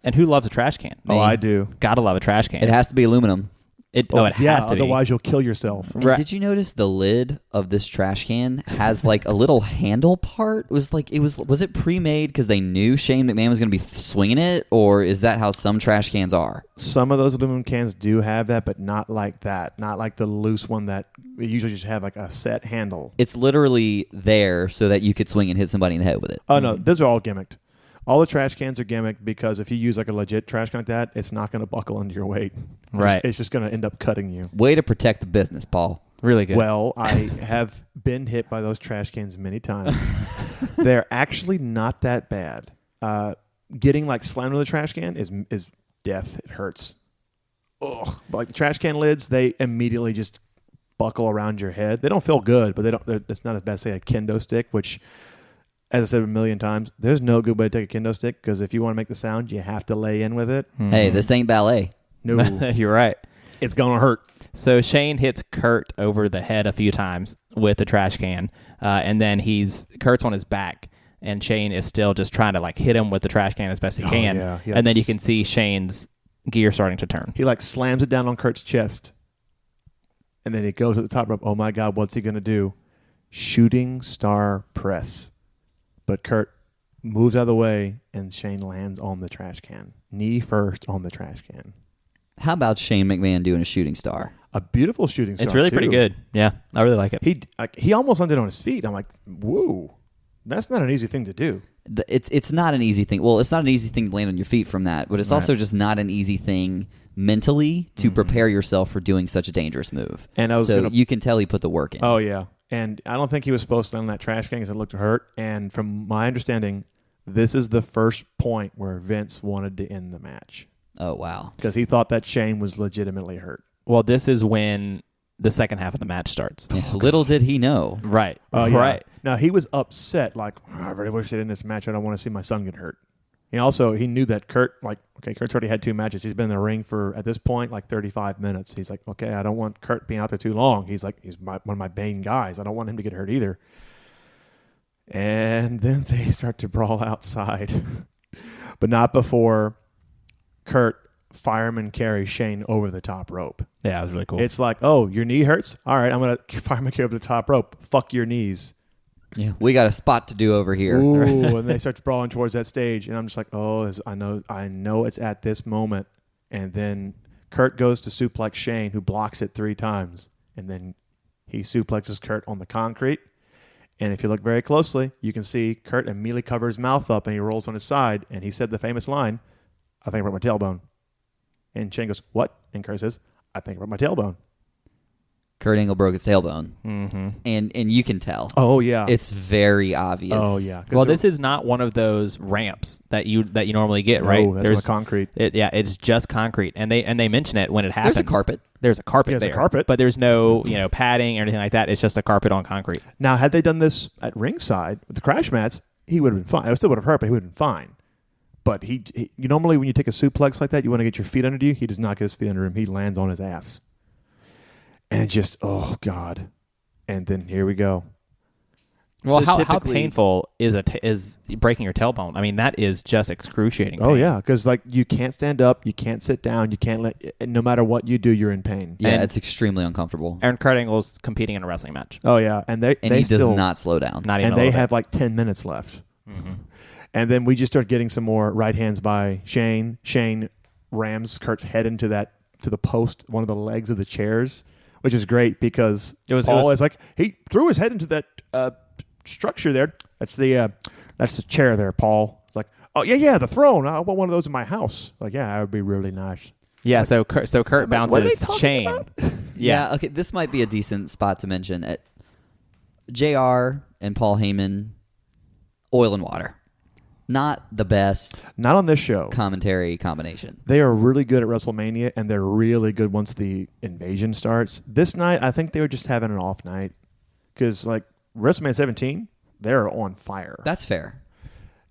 And who loves a trash can? Oh, I do. Gotta love a trash can. It has to be aluminum. It has to be. Otherwise you'll kill yourself. And did you notice the lid of this trash can has like a little handle part? Was it pre-made because they knew Shane McMahon was going to be swinging it, or is that how some trash cans are? Some of those aluminum cans do have that, but not like that. Not like the loose one that usually just have like a set handle. It's literally there so that you could swing and hit somebody in the head with it. Oh no, those are all gimmicked. All the trash cans are gimmicked because if you use like a legit trash can like that, it's not going to buckle under your weight. Right. It's just going to end up cutting you. Way to protect the business, Paul. Really good. Well, I have been hit by those trash cans many times. They're actually not that bad. Getting like slammed with a trash can is death. It hurts. Ugh. But like the trash can lids, they immediately just buckle around your head. They don't feel good, but it's not as bad as say a kendo stick, which, as I said a million times, there's no good way to take a kendo stick because if you want to make the sound, you have to lay in with it. Hey, this ain't ballet. No. You're right. It's going to hurt. So Shane hits Kurt over the head a few times with the trash can, and then Kurt's on his back, and Shane is still just trying to like hit him with the trash can as best he can. Yeah. And then you can see Shane's gear starting to turn. He like slams it down on Kurt's chest, and then he goes to the top rope. Oh my God, what's he going to do? Shooting star press. But Kurt moves out of the way, and Shane lands on the trash can. Knee first on the trash can. How about Shane McMahon doing a shooting star? A beautiful shooting star. It's really pretty good. Yeah, I really like it. He almost landed on his feet. I'm like, whoa, that's not an easy thing to do. It's not an easy thing. Well, it's not an easy thing to land on your feet from that, but it's also just not an easy thing mentally to prepare yourself for doing such a dangerous move. And you can tell he put the work in. Oh yeah. And I don't think he was supposed to land on that trash can because it looked hurt. And from my understanding, this is the first point where Vince wanted to end the match. Oh, wow. Because he thought that Shane was legitimately hurt. Well, this is when the second half of the match starts. Little did he know. Right. Oh, yeah. Right. Now, he was upset, like, I really wish they did in this match. I don't want to see my son get hurt. He knew that Kurt's already had 2 matches. He's been in the ring for, at this point, like 35 minutes. He's like, okay, I don't want Kurt being out there too long. He's like, one of my main guys. I don't want him to get hurt either. And then they start to brawl outside. But not before Kurt fireman carries Shane over the top rope. Yeah, it was really cool. It's like, oh, your knee hurts? All right, I'm going to fireman carry over the top rope. Fuck your knees. Yeah, we got a spot to do over here. Ooh, and they start brawling towards that stage, and I'm just like, oh, I know it's at this moment. And then Kurt goes to suplex Shane, who blocks it 3 times, and then he suplexes Kurt on the concrete. And if you look very closely, you can see Kurt immediately covers his mouth up, and he rolls on his side, and he said the famous line, "I think I broke my tailbone." And Shane goes, "What?" And Kurt says, "I think I broke my tailbone." Kurt Angle broke his tailbone, and you can tell. Oh yeah, it's very obvious. Oh yeah. Well, this is not one of those ramps that you normally get, right? No, that's on concrete. It's just concrete, and they mention it when it happens. There's a carpet. There's a carpet there. There's a carpet, but there's no padding or anything like that. It's just a carpet on concrete. Now, had they done this at ringside with the crash mats, he would have been fine. It still would have hurt, but he would have been fine. But you normally when you take a suplex like that, you want to get your feet under you. He does not get his feet under him. He lands on his ass. And just, oh, God. And then here we go. Well, So how painful is breaking your tailbone? I mean, that is just excruciating pain. Oh, yeah, because you can't stand up, you can't sit down, you can't no matter what you do, you're in pain. Yeah, And- it's extremely uncomfortable. Aaron Kurt Angle's competing in a wrestling match. Oh, yeah, and they He still, does not slow down. Not even and a they little have bit. like 10 minutes left. Mm-hmm. And then we just start getting some more right hands by Shane. Shane rams Kurt's head into the post, one of the legs of the chairs, which is great because Paul is like, he threw his head into that structure there. That's the chair there, Paul. It's like, oh yeah, the throne. I want one of those in my house. Like, yeah, that would be really nice. Yeah, so Kurt bounces Shane. Yeah, okay, this might be a decent spot to mention. JR and Paul Heyman, oil and water. Not the best Not on this show. commentary combination. They are really good at WrestleMania, and they're really good once the invasion starts. This night, I think they were just having an off night because, like, WrestleMania 17, they're on fire. That's fair.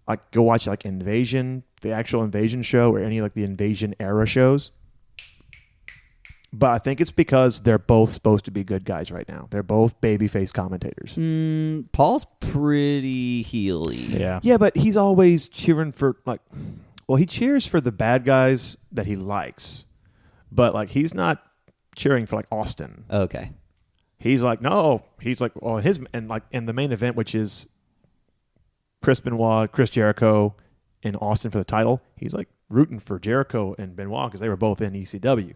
Like, go watch like Invasion, the actual Invasion show, or any like the Invasion era shows. But I think it's because they're both supposed to be good guys right now. They're both babyface commentators. Paul's pretty heely. Yeah. Yeah, but he's always cheering for he cheers for the bad guys that he likes, but like he's not cheering for like Austin. Okay. He's like, no. He's like, oh, in the main event, which is Chris Benoit, Chris Jericho, and Austin for the title. He's like rooting for Jericho and Benoit because they were both in ECW.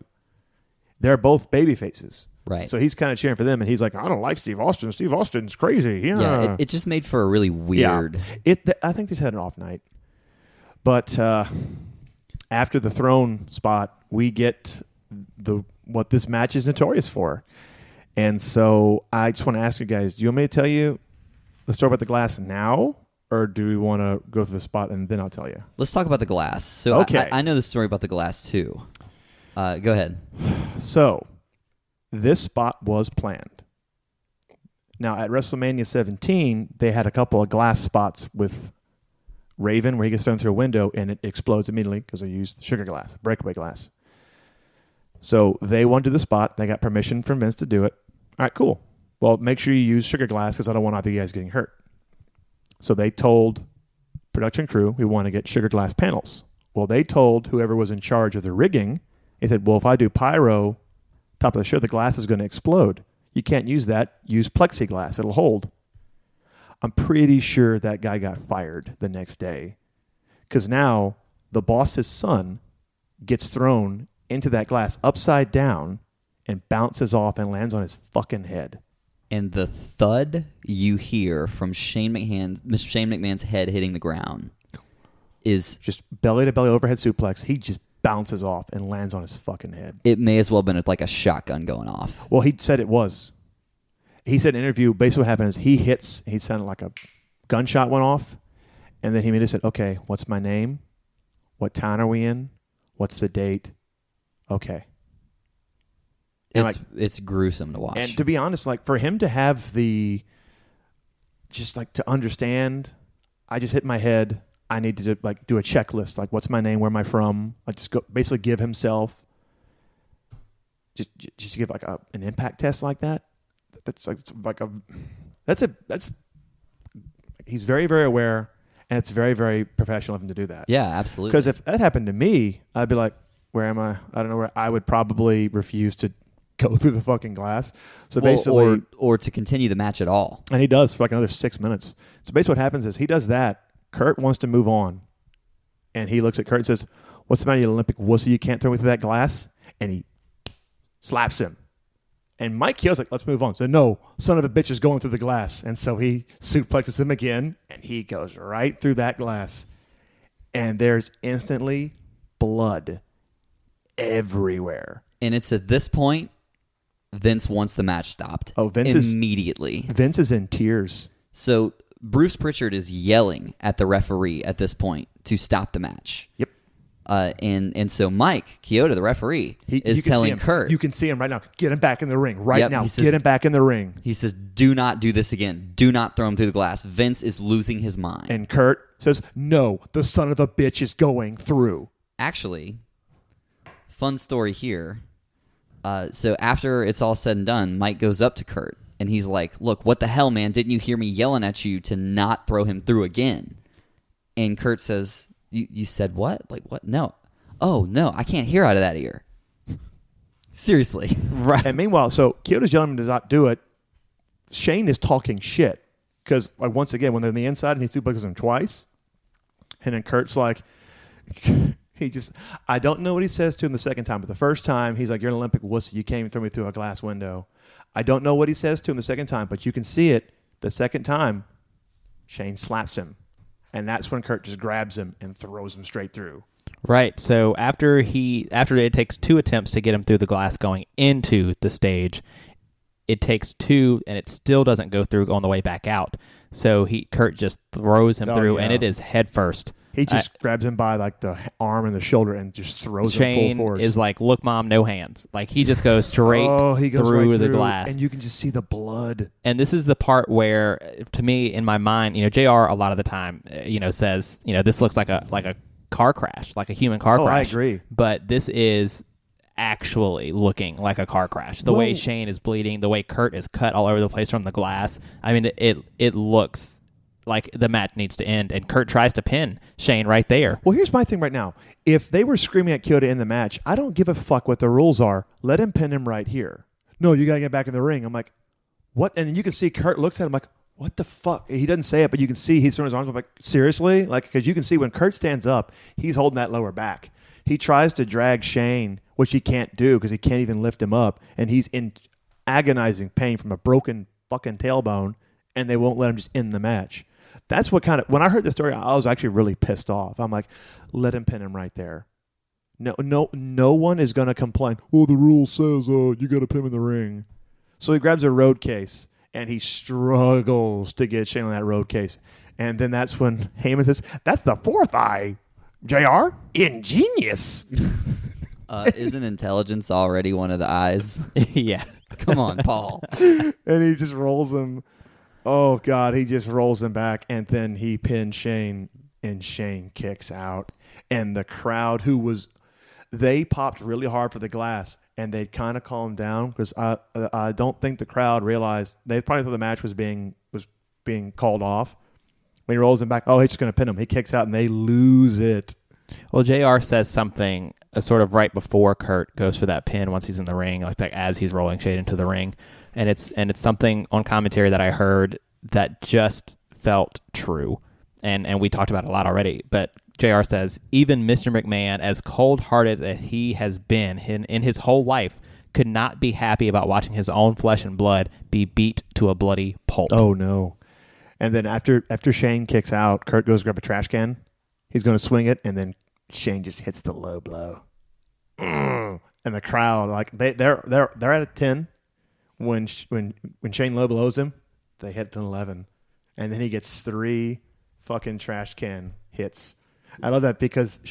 They're both baby faces. Right. So he's kind of cheering for them, and he's like, I don't like Steve Austin. Steve Austin's crazy. Yeah. Yeah, it just made for a really weird. Yeah. I think they had an off night. But after the throne spot, we get what this match is notorious for. And so I just want to ask you guys, do you want me to tell you the story about the glass now, or do we want to go through the spot and then I'll tell you? Let's talk about the glass. So Okay. I know the story about the glass too. Go ahead. So this spot was planned. Now at WrestleMania 17, they had a couple of glass spots with Raven where he gets thrown through a window and it explodes immediately because they used sugar glass, breakaway glass. So they wanted to do the spot. They got permission from Vince to do it. All right, cool. Well, make sure you use sugar glass because I don't want either of you guys getting hurt. So they told production crew we want to get sugar glass panels. Well, they told whoever was in charge of the rigging, they said, well, if I do pyro top of the show, the glass is going to explode. You can't use that. Use plexiglass. It'll hold. I'm pretty sure that guy got fired the next day because now the boss's son gets thrown into that glass upside down and bounces off and lands on his fucking head. And the thud you hear from Shane McMahon's head hitting the ground is just belly to belly overhead suplex. He just bounces off and lands on his fucking head. It may as well have been like a shotgun going off. Well, he said it was. He said in an interview, basically what happened is he sounded like a gunshot went off, and then he immediately said, okay, what's my name? What town are we in? What's the date? Okay. It's gruesome to watch. And to be honest, like for him to have to understand, I just hit my head, I need to like do a checklist. Like, what's my name? Where am I from? Like, just go basically give himself just give like an impact test like that. That's he's very, very aware, and it's very, very professional of him to do that. Yeah, absolutely. Because if that happened to me, I'd be like, where am I? I don't know where. I would probably refuse to go through the fucking glass. So basically, or to continue the match at all. And he does for like another 6 minutes. So basically what happens is he does that. Kurt wants to move on. And he looks at Kurt and says, what's the matter, you Olympic wussy? You can't throw me through that glass? And he slaps him. And Mike Keogh's like, let's move on. So no, son of a bitch is going through the glass. And so he suplexes him again, and he goes right through that glass. And there's instantly blood everywhere. And it's at this point Vince wants the match stopped. Oh, Vince immediately. Vince is in tears. So Bruce Pritchard is yelling at the referee at this point to stop the match. Yep. And so Mike Chioda, the referee, is telling Kurt. You can see him right now. Get him back in the ring right now. Says, get him back in the ring. He says, do not do this again. Do not throw him through the glass. Vince is losing his mind. And Kurt says, no, the son of a bitch is going through. Actually, fun story here. So after it's all said and done, Mike goes up to Kurt, and he's like, look, what the hell, man? Didn't you hear me yelling at you to not throw him through again? And Kurt says, you said what? Like, what? No. Oh, no, I can't hear out of that ear. Seriously. Right. And meanwhile, so Chioda's yelling him to not do it. Shane is talking shit. Because, like, once again, when they're on the inside and he suplexes him twice, and then Kurt's like... I don't know what he says to him the second time, but the first time, he's like, you're an Olympic wussy. You can't even throw me through a glass window. I don't know what he says to him the second time, but you can see it. The second time, Shane slaps him. And that's when Kurt just grabs him and throws him straight through. Right. So after it takes 2 attempts to get him through the glass going into the stage, it takes 2, and it still doesn't go through on the way back out. So Kurt just throws him through, and it is head first. He just grabs him by like the arm and the shoulder and just throws him full force. Shane is like, look, Mom, no hands. Like, he just goes straight through the glass. And you can just see the blood. And this is the part where, to me, in my mind, JR a lot of the time, says, this looks like a car crash, like a human car crash. I agree. But this is actually looking like a car crash. The way Shane is bleeding, the way Kurt is cut all over the place from the glass. I mean, it looks like the match needs to end, and Kurt tries to pin Shane right there. Well, here's my thing right now. If they were screaming at Chioda in the match, I don't give a fuck what the rules are. Let him pin him right here. No, you got to get back in the ring. I'm like, what? And then you can see Kurt looks at him like, what the fuck? He doesn't say it, but you can see he's throwing his arms up like, seriously? Like, because you can see when Kurt stands up, he's holding that lower back. He tries to drag Shane, which he can't do because he can't even lift him up, and he's in agonizing pain from a broken fucking tailbone, and they won't let him just end the match. That's what when I heard the story, I was actually really pissed off. I'm like, let him pin him right there. No one is going to complain. Oh, the rule says you got to pin him in the ring. So he grabs a road case, and he struggles to get Shane on that road case. And then that's when Heyman says, that's the fourth eye, JR. Ingenious. Isn't intelligence already one of the eyes? Yeah. Come on, Paul. And he just rolls him. Oh, God, he just rolls him back, and then he pins Shane, and Shane kicks out. And the crowd, they popped really hard for the glass, and they kind of calmed down because I don't think the crowd realized. They probably thought the match was being called off. When he rolls him back, he's just going to pin him. He kicks out, and they lose it. Well, JR says something sort of right before Kurt goes for that pin once he's in the ring, like as he's rolling Shane into the ring. And it's something on commentary that I heard that just felt true. And we talked about it a lot already. But JR says, even Mr. McMahon, as cold-hearted as he has been in his whole life, could not be happy about watching his own flesh and blood be beat to a bloody pulp. Oh, no. And then after Shane kicks out, Kurt goes to grab a trash can. He's going to swing it, and then Shane just hits the low blow. And the crowd, like they're at a 10. When Shane low blows him, they hit an 11. And then he gets 3 fucking trash can hits. I love that because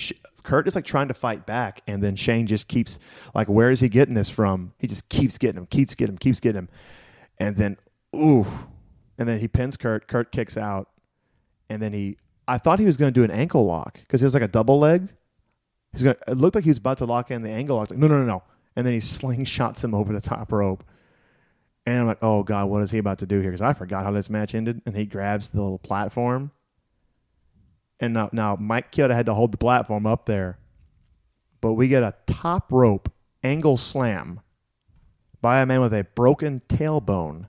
Kurt is like trying to fight back, and then Shane just keeps, like, where is he getting this from? He just keeps getting him. And then, and then he pins Kurt. Kurt kicks out, and then he I thought he was going to do an ankle lock because he was like a double leg. It looked like he was about to lock in the ankle lock. I was like, no. And then he slingshots him over the top rope. And I'm like, oh, God, what is he about to do here? Because I forgot how this match ended. And he grabs the little platform. And now Mike Chioda had to hold the platform up there. But we get a top rope angle slam by a man with a broken tailbone.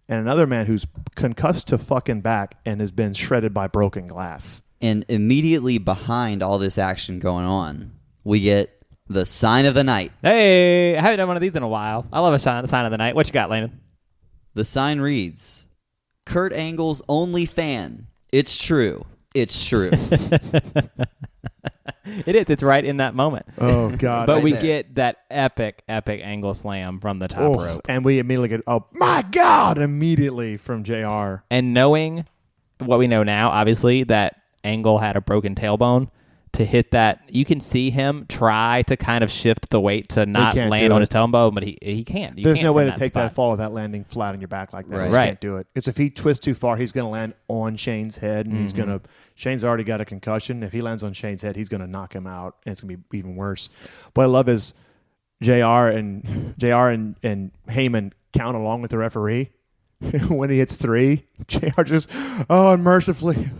And another man who's concussed to fucking back and has been shredded by broken glass. And immediately behind all this action going on, we get the sign of the night. Hey, I haven't done one of these in a while. I love a sign of the night. What you got, Landon? The sign reads, Kurt Angle's only fan. It's true. It's true. It is. It's right in that moment. Oh, God. But right we there. get that epic angle slam from the top rope. And we immediately get, oh, my God, immediately from JR. And knowing what we know now, obviously, that Angle had a broken tailbone, to hit that, you can see him try to kind of shift the weight to not can't land do on it. his tailbone, but he can't. You There's can't no way from to take spot. that fall without landing flat on your back like that. Right. You just Right. can't do it. Because if he twists too far, he's going to land on Shane's head, and Shane's already got a concussion. If he lands on Shane's head, he's going to knock him out, and it's going to be even worse. What I love is JR and Heyman count along with the referee. When he hits 3, JR just, and mercifully,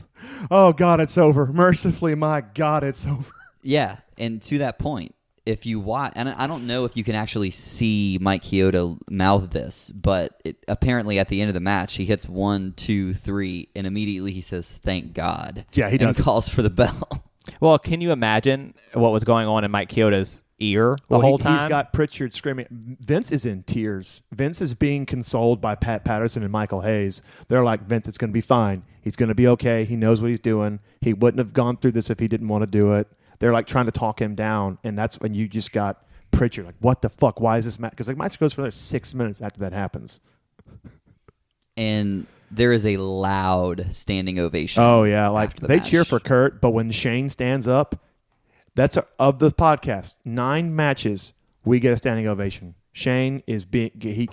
oh, God, it's over. Mercifully, my God, it's over. Yeah, and to that point, if you watch, and I don't know if you can actually see Mike Chioda mouth this, but apparently at the end of the match, he hits 1, 2, 3, and immediately he says, "Thank God." Yeah, he does. And calls for the bell. Well, can you imagine what was going on in Mike Chioda's ear the whole time? He's got Pritchard screaming. Vince is in tears. Vince is being consoled by Pat Patterson and Michael Hayes. They're like, Vince, it's going to be fine. He's going to be okay. He knows what he's doing. He wouldn't have gone through this if he didn't want to do it. They're like trying to talk him down, and that's when you just got Pritchard like, what the fuck? Why is this match? Because like match goes for another 6 minutes after that happens. And there is a loud standing ovation. Oh yeah, like after the they match. cheer for Kurt, but when Shane stands up, that's of the podcast. 9 matches, we get a standing ovation. Shane is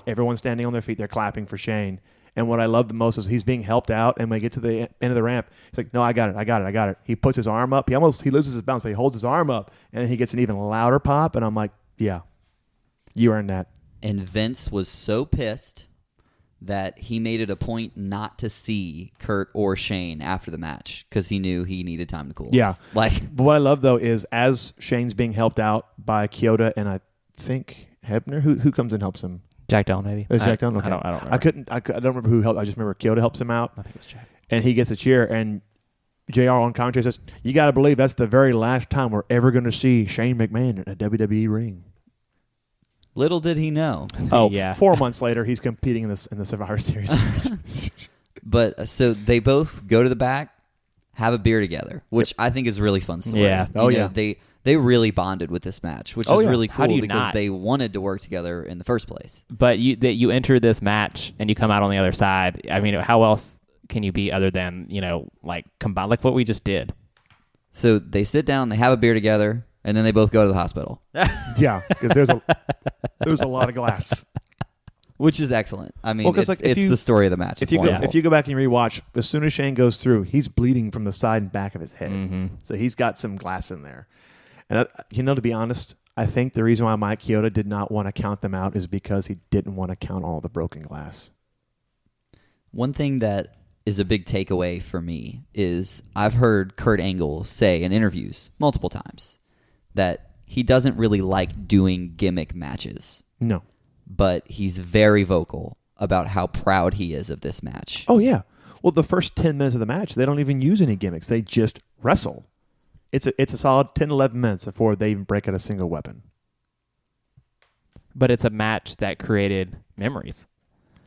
everyone's standing on their feet. They're clapping for Shane. And what I love the most is he's being helped out, and when we get to the end of the ramp, he's like, no, I got it. He puts his arm up. He loses his balance, but he holds his arm up, and then he gets an even louder pop, and I'm like, yeah, you earned that. And Vince was so pissed that he made it a point not to see Kurt or Shane after the match because he knew he needed time to cool. Yeah. Like, But what I love, though, is as Shane's being helped out by Chioda and I think Hebner, who comes and helps him? Jack Dillon, maybe. It was Jack Dillon? Okay. I don't remember. I don't remember who helped. I just remember Chioda helps him out. I think it was Jack. And he gets a cheer, and JR on commentary says, you got to believe that's the very last time we're ever going to see Shane McMahon in a WWE ring. little did he know. Oh, Yeah. 4 months later, he's competing in the Survivor Series. But so they both go to the back, have a beer together, which I think is a really fun story. Yeah. Oh, You know, yeah. They really bonded with this match, which Oh, is yeah. really How do cool you because not? they wanted to work together in the first place. But you enter this match and you come out on the other side. I mean, how else can you be other than, like combine, like what we just did? So they sit down, they have a beer together, and then they both go to the hospital, Yeah, because there's a lot of glass. which is excellent. I mean, Well, 'cause, it's, like, if it's you- the story of the match. If It's you go, wonderful. if you go back and rewatch, as soon as Shane goes through, he's bleeding from the side and back of his head. So he's got some glass in there. And to be honest, I think the reason why Mike Chioda did not want to count them out is because he didn't want to count all the broken glass. One thing that is a big takeaway for me is I've heard Kurt Angle say in interviews multiple times that he doesn't really like doing gimmick matches, No. but he's very vocal about how proud he is of this match. Oh yeah. Well, the first 10 minutes of the match, they don't even use any gimmicks. They just wrestle. It's a solid 10, 11 minutes before they even break out a single weapon. But it's a match that created memories.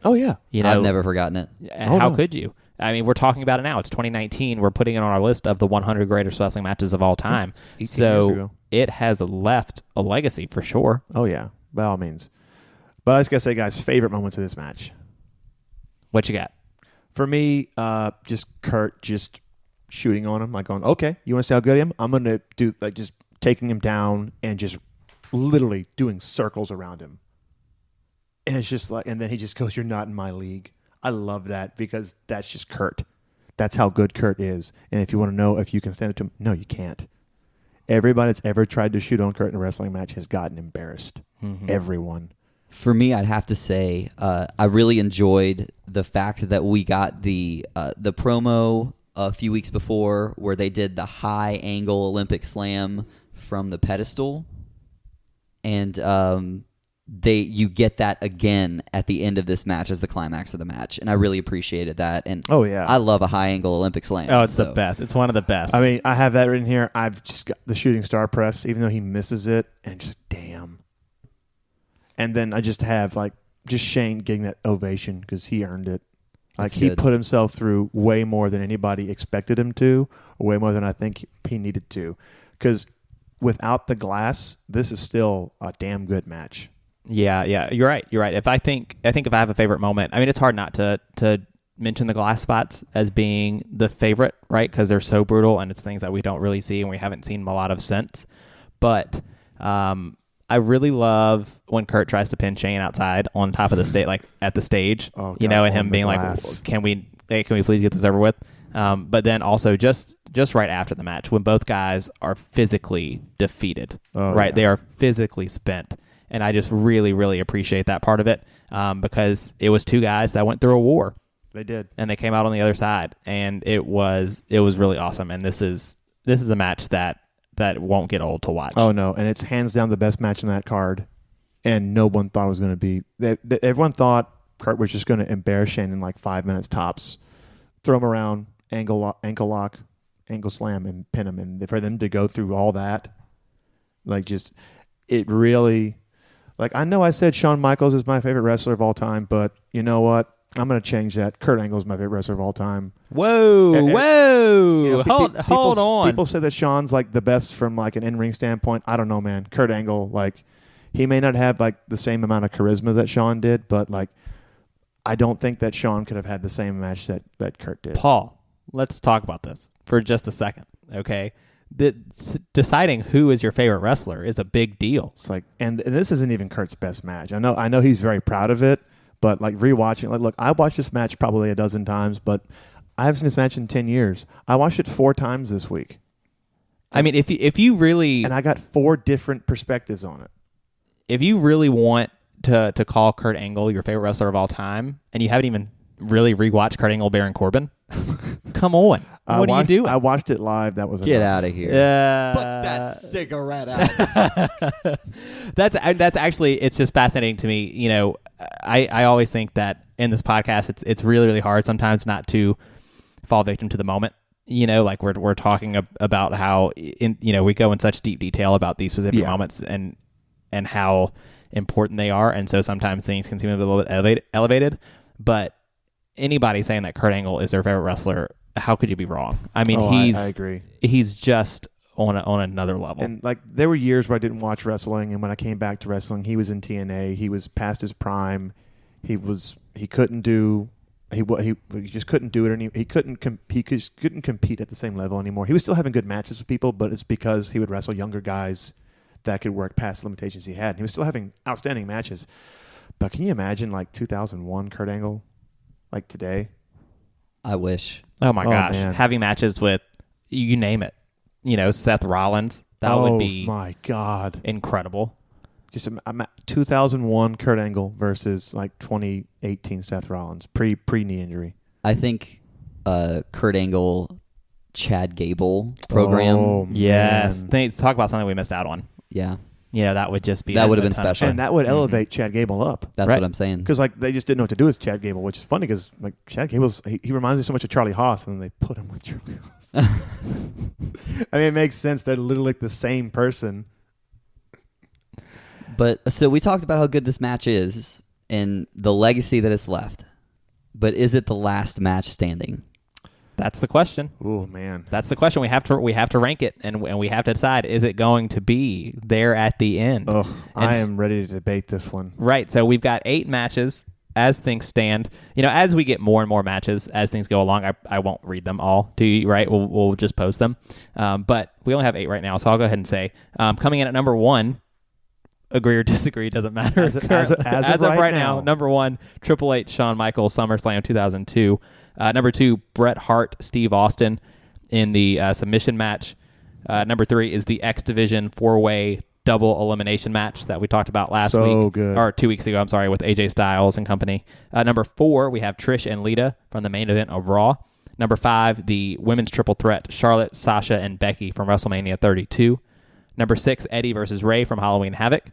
Oh yeah. I've never forgotten it. How no. could you? I mean, we're talking about it now. It's 2019. We're putting it on our list of the 100 greatest wrestling matches of all time. 18 years So ago. it has left a legacy for sure. Oh yeah. By all means. But I just gotta say, guys, favorite moments of this match. What you got? For me, just Kurt just shooting on him, like going, okay, you want to see how good I am? I'm going to do, like, just taking him down and just literally doing circles around him. And it's just like, and then he just goes, you're not in my league. I love that because that's just Kurt. That's how good Kurt is. And if you want to know if you can stand it to him, no, you can't. Everybody that's ever tried to shoot on Kurt in a wrestling match has gotten embarrassed. Everyone. For me, I'd have to say I really enjoyed the fact that we got the promo a few weeks before where they did the high angle Olympic slam from the pedestal, and you get that again at the end of this match as the climax of the match, and I really appreciated that. And I love a high angle Olympic slam. Oh, it's the best. It's one of the best. I mean, I have that written here. I've just got the shooting star press, even though he misses it, and just damn. And then I just have just Shane getting that ovation because he earned it. Like he put himself through way more than anybody expected him to, or way more than I think he needed to. Because without the glass, this is still a damn good match. Yeah, you're right. If I think if I have a favorite moment, I mean, it's hard not to mention the glass spots as being the favorite, right? Because they're so brutal and it's things that we don't really see and we haven't seen a lot of since. But I really love when Kurt tries to pin Shane outside on top of the stage, like at the stage, and him being glass. Can we please get this over with? But then also just right after the match, when both guys are physically defeated, right? Yeah. They are physically spent. And I just really, really appreciate that part of it because it was two guys that went through a war. They did. And they came out on the other side. And it was really awesome. And this is a match that won't get old to watch. Oh, no. And it's hands down the best match in that card. And no one thought it was going to be. Everyone thought Kurt was just going to embarrass Shane in like 5 minutes tops, throw him around, ankle lock, ankle slam, and pin him. And for them to go through all that, it really. I know I said Shawn Michaels is my favorite wrestler of all time, but you know what? I'm going to change that. Kurt Angle is my favorite wrestler of all time. Whoa. Hold on. People say that Shawn's the best from an in-ring standpoint. I don't know, man. Kurt Angle, he may not have the same amount of charisma that Shawn did, but I don't think that Shawn could have had the same match that Kurt did. Paul, let's talk about this for just a second, okay? Deciding who is your favorite wrestler is a big deal. It's and this isn't even Kurt's best match. I know he's very proud of it, but rewatching, look, I watched this match probably a dozen times, but I haven't seen this match in 10 years. I watched it 4 times this week. I mean, if you really, and I got 4 different perspectives on it. If you really want to call Kurt Angle your favorite wrestler of all time, and you haven't even really rewatched Kurt Angle Baron Corbin, come on. What are you doing? I watched it live. That was Get out of here. Put that cigarette out. That's actually, it's just fascinating to me. I always think that in this podcast, it's really, really hard sometimes not to fall victim to the moment. We're talking about how we go in such deep detail about these specific moments and how important they are, and so sometimes things can seem a little bit elevated. But anybody saying that Kurt Angle is their favorite wrestler, how could you be wrong? I mean, I agree. He's just on another level. And there were years where I didn't watch wrestling, and when I came back to wrestling, he was in TNA. He was past his prime. He couldn't do. He just couldn't do it. He couldn't compete at the same level anymore. He was still having good matches with people, but it's because he would wrestle younger guys that could work past the limitations he had. And he was still having outstanding matches. But can you imagine 2001 Kurt Angle today? I wish. Oh my gosh, man. Having matches with you name it. Seth Rollins. That would be my God, incredible. Just 2001 Kurt Angle versus 2018 Seth Rollins pre knee injury. I think Kurt Angle, Chad Gable program. Oh, yes, man. Talk about something we missed out on. Yeah. That would just be that would have been special, and that would elevate Chad Gable up. That's what I'm saying. Because they just didn't know what to do with Chad Gable, which is funny because Chad Gable's he reminds me so much of Charlie Haas, and then they put him with Charlie Haas. I mean, it makes sense. They're literally the same person. But so we talked about how good this match is and the legacy that it's left. But is it the last match standing? That's the question. Oh man, that's the question. We have to rank it, and we have to decide: is it going to be there at the end? I am ready to debate this one. Right. So we've got 8 matches as things stand. As we get more and more matches as things go along, I won't read them all to you. Right. We'll just post them. But we only have 8 right now, so I'll go ahead and say coming in at number 1, agree or disagree, doesn't matter. As of right now. Number 1, Triple H, Shawn Michaels, SummerSlam 2002. Number 2, Bret Hart, Steve Austin in the submission match. Number 3 is the X Division 4-way double elimination match that we talked about last week. Good. Or 2 weeks ago, I'm sorry, with AJ Styles and company. Number 4, we have Trish and Lita from the main event of Raw. Number 5, the women's triple threat, Charlotte, Sasha, and Becky from WrestleMania 32. Number 6, Eddie versus Ray from Halloween Havoc.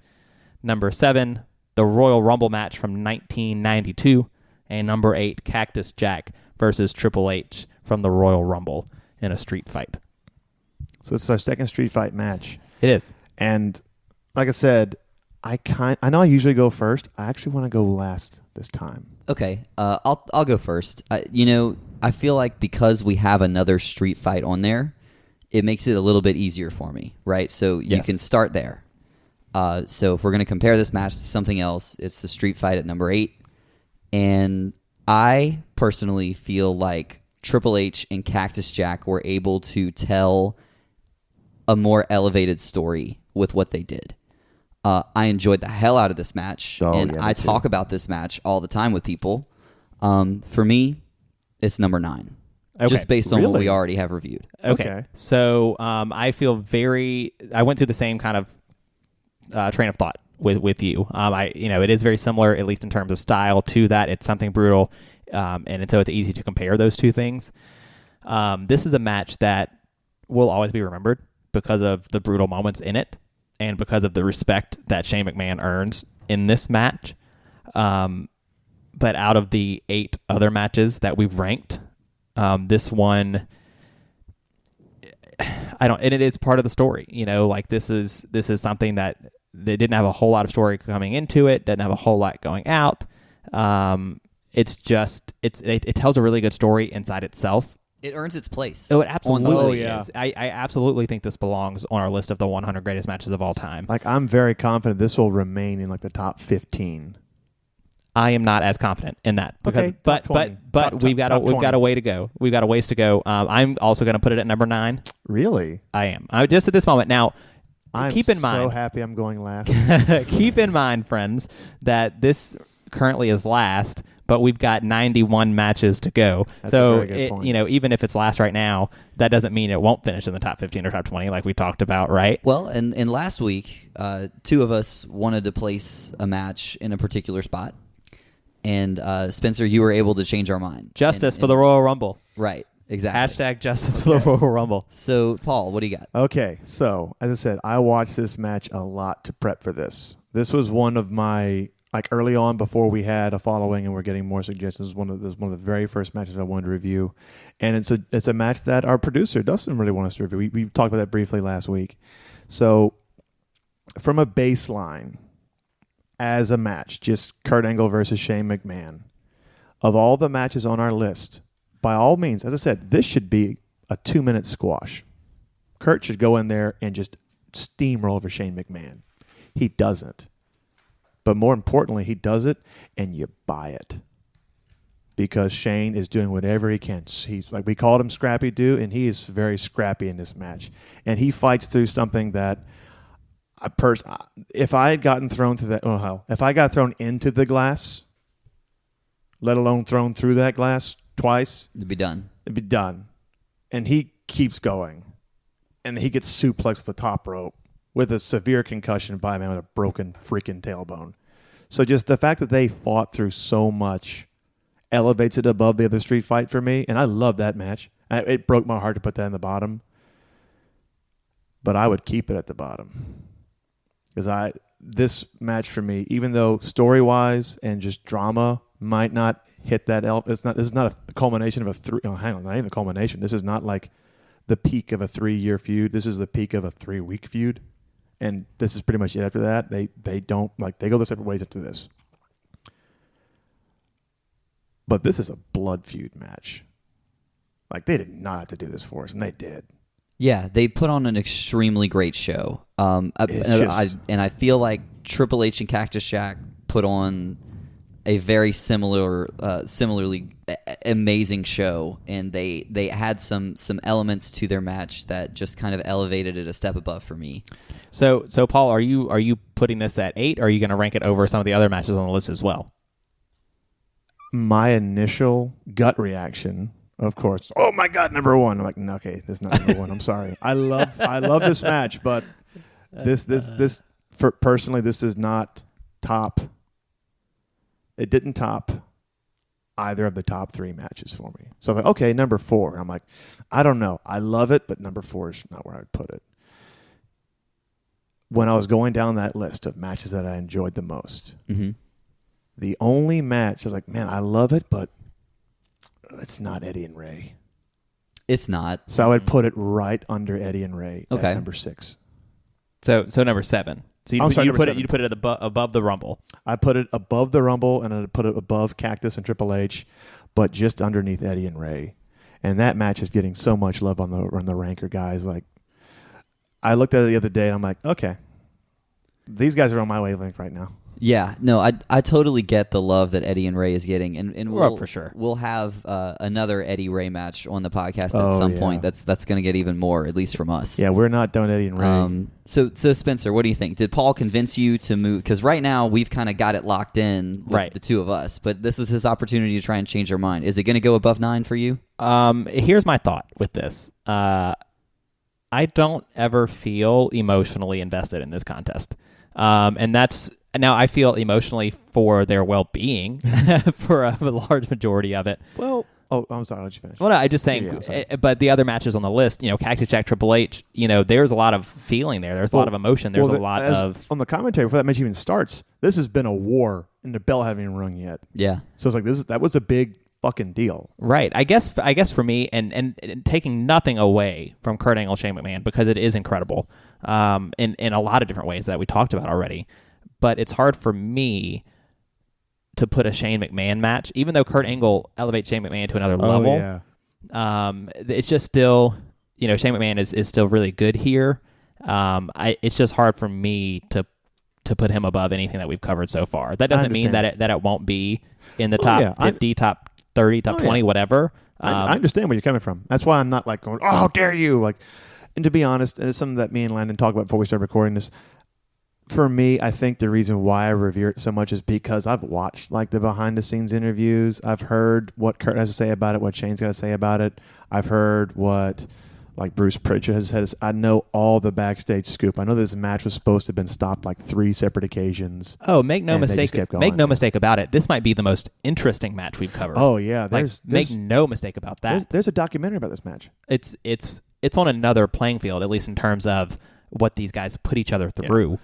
Number 7, the Royal Rumble match from 1992. And number 8, Cactus Jack versus Triple H from the Royal Rumble in a street fight. So this is our second street fight match. It is. And like I said, I know I usually go first. I actually want to go last this time. Okay, I'll go first. I feel like because we have another street fight on there, it makes it a little bit easier for me, right? So you can start there. So if we're going to compare this match to something else, it's the street fight at number 8. And I personally feel like Triple H and Cactus Jack were able to tell a more elevated story with what they did. I enjoyed the hell out of this match, and I talk about this match all the time with people. For me, it's number 9, just based on what we already have reviewed. Okay. So I feel I went through the same kind of train of thought with you. It is very similar, at least in terms of style, to that. It's something brutal, and so it's easy to compare those two things. This is a match that will always be remembered because of the brutal moments in it and because of the respect that Shane McMahon earns in this match. But out of the 8 other matches that we've ranked, this one, and it's part of the story. This is something that they didn't have a whole lot of story coming into it, didn't have a whole lot going out. It tells a really good story inside itself. It earns its place. Oh, it absolutely is. I absolutely think this belongs on our list of the 100 greatest matches of all time. I'm very confident this will remain in the top 15. I am not as confident in that. Okay, but we've got a way to go. We've got a ways to go. I'm also going to put it at number 9. Really? I am. Just at this moment now. Keep in mind. I'm so happy I'm going last. Keep in mind, friends, that this currently is last, but we've got 91 matches to go. That's a very good point. Even if it's last right now, that doesn't mean it won't finish in the top 15 or top 20 like we talked about, right? Well, and last week, 2 of us wanted to place a match in a particular spot. And Spencer, you were able to change our mind. Justice for the Royal Rumble. Right, exactly. # justice for the Royal Rumble. So, Paul, what do you got? Okay, so as I said, I watched this match a lot to prep for this. This was one of my, early on before we had a following and we're getting more suggestions, this was one of the very first matches I wanted to review. And it's a match that our producer, Dustin, really wanted us to review. We talked about that briefly last week. So, from a baseline, as a match, just Kurt Angle versus Shane McMahon. Of all the matches on our list, by all means, as I said, this should be a 2-minute squash. Kurt should go in there and just steamroll over Shane McMahon. He doesn't. But more importantly, he does it and you buy it. Because Shane is doing whatever he can. He's we called him Scrappy Doo, and he is very scrappy in this match. And he fights through something that if I had gotten thrown through that, if I got thrown into the glass, let alone thrown through that glass twice, It'd be done. And he keeps going. And he gets suplexed with the top rope with a severe concussion by a man with a broken freaking tailbone. So just the fact that they fought through so much elevates it above the other street fight for me. And I love that match. It broke my heart to put that in the bottom. But I would keep it at the bottom. Because this match for me, even though story-wise and just drama might not hit that, this is not a culmination of not even a culmination. This is not like the peak of a 3-year feud. This is the peak of a 3-week feud, and this is pretty much it. After that, they go their separate ways after this. But this is a blood feud match. They did not have to do this for us, and they did. Yeah, they put on an extremely great show. I feel like Triple H and Cactus Jack put on a very similarly amazing show, and they had some elements to their match that just kind of elevated it a step above for me. So Paul, are you putting this at 8, or are you going to rank it over some of the other matches on the list as well? My initial gut reaction, of course, oh my God, number 1. I'm like, no, okay, this is not number 1. I'm sorry. I love this match, but this personally, this does not top. It didn't top either of the top 3 matches for me. So I'm like, okay, number 4. I'm like, I don't know. I love it, but number 4 is not where I'd put it. When I was going down that list of matches that I enjoyed the most, the only match I was like, man, I love it, but it's not Eddie and Ray. It's not. So I would put it right under Eddie and Ray at number 6. So number 7. So you put it above the Rumble. I put it above the Rumble, and I put it above Cactus and Triple H, but just underneath Eddie and Ray. And that match is getting so much love on the ranker guys. Like, I looked at it the other day, and I'm like, okay, these guys are on my wavelength right now. Yeah, no, I totally get the love that Eddie and Ray is getting, and we're up for sure. We'll have another Eddie Ray match on the podcast at some point. That's going to get even more, at least from us. Yeah, we're not done Eddie and Ray. So Spencer, what do you think? Did Paul convince you to move? Because right now we've kind of got it locked in with the two of us, but this is his opportunity to try and change our mind. Is it going to go above 9 for you? Here's my thought with this. I don't ever feel emotionally invested in this contest, and that's. Now, I feel emotionally for their well-being for a large majority of it. Well, I'm sorry. I'll let you finish. Well, no, I just think, but the other matches on the list, Cactus Jack, Triple H, there's a lot of feeling there. There's a lot of emotion. There's a lot of... On the commentary before that match even starts, this has been a war, and the bell hasn't even rung yet. Yeah. So it's like, that was a big fucking deal. Right. I guess for me, and taking nothing away from Kurt Angle, Shane McMahon, because it is incredible in a lot of different ways that we talked about already. But it's hard for me to put a Shane McMahon match, even though Kurt Angle elevates Shane McMahon to another level. Yeah. It's just still, Shane McMahon is still really good here. It's just hard for me to put him above anything that we've covered so far. That doesn't mean that it won't be in the top 50, top 30, top 20, whatever. I understand where you're coming from. That's why I'm not like going, oh, how dare you? Like, and to be honest, and it's something that me and Landon talked about before we started recording this. For me, I think the reason why I revere it so much is because I've watched like the behind-the-scenes interviews. I've heard what Kurt has to say about it, what Shane's got to say about it. I've heard what like Bruce Pritchard has said. I know all the backstage scoop. I know this match was supposed to have been stopped like 3 separate occasions. Oh, make no mistake about it. This might be the most interesting match we've covered. Oh yeah, make no mistake about that. There's a documentary about this match. It's on another playing field, at least in terms of what these guys put each other through. Yeah.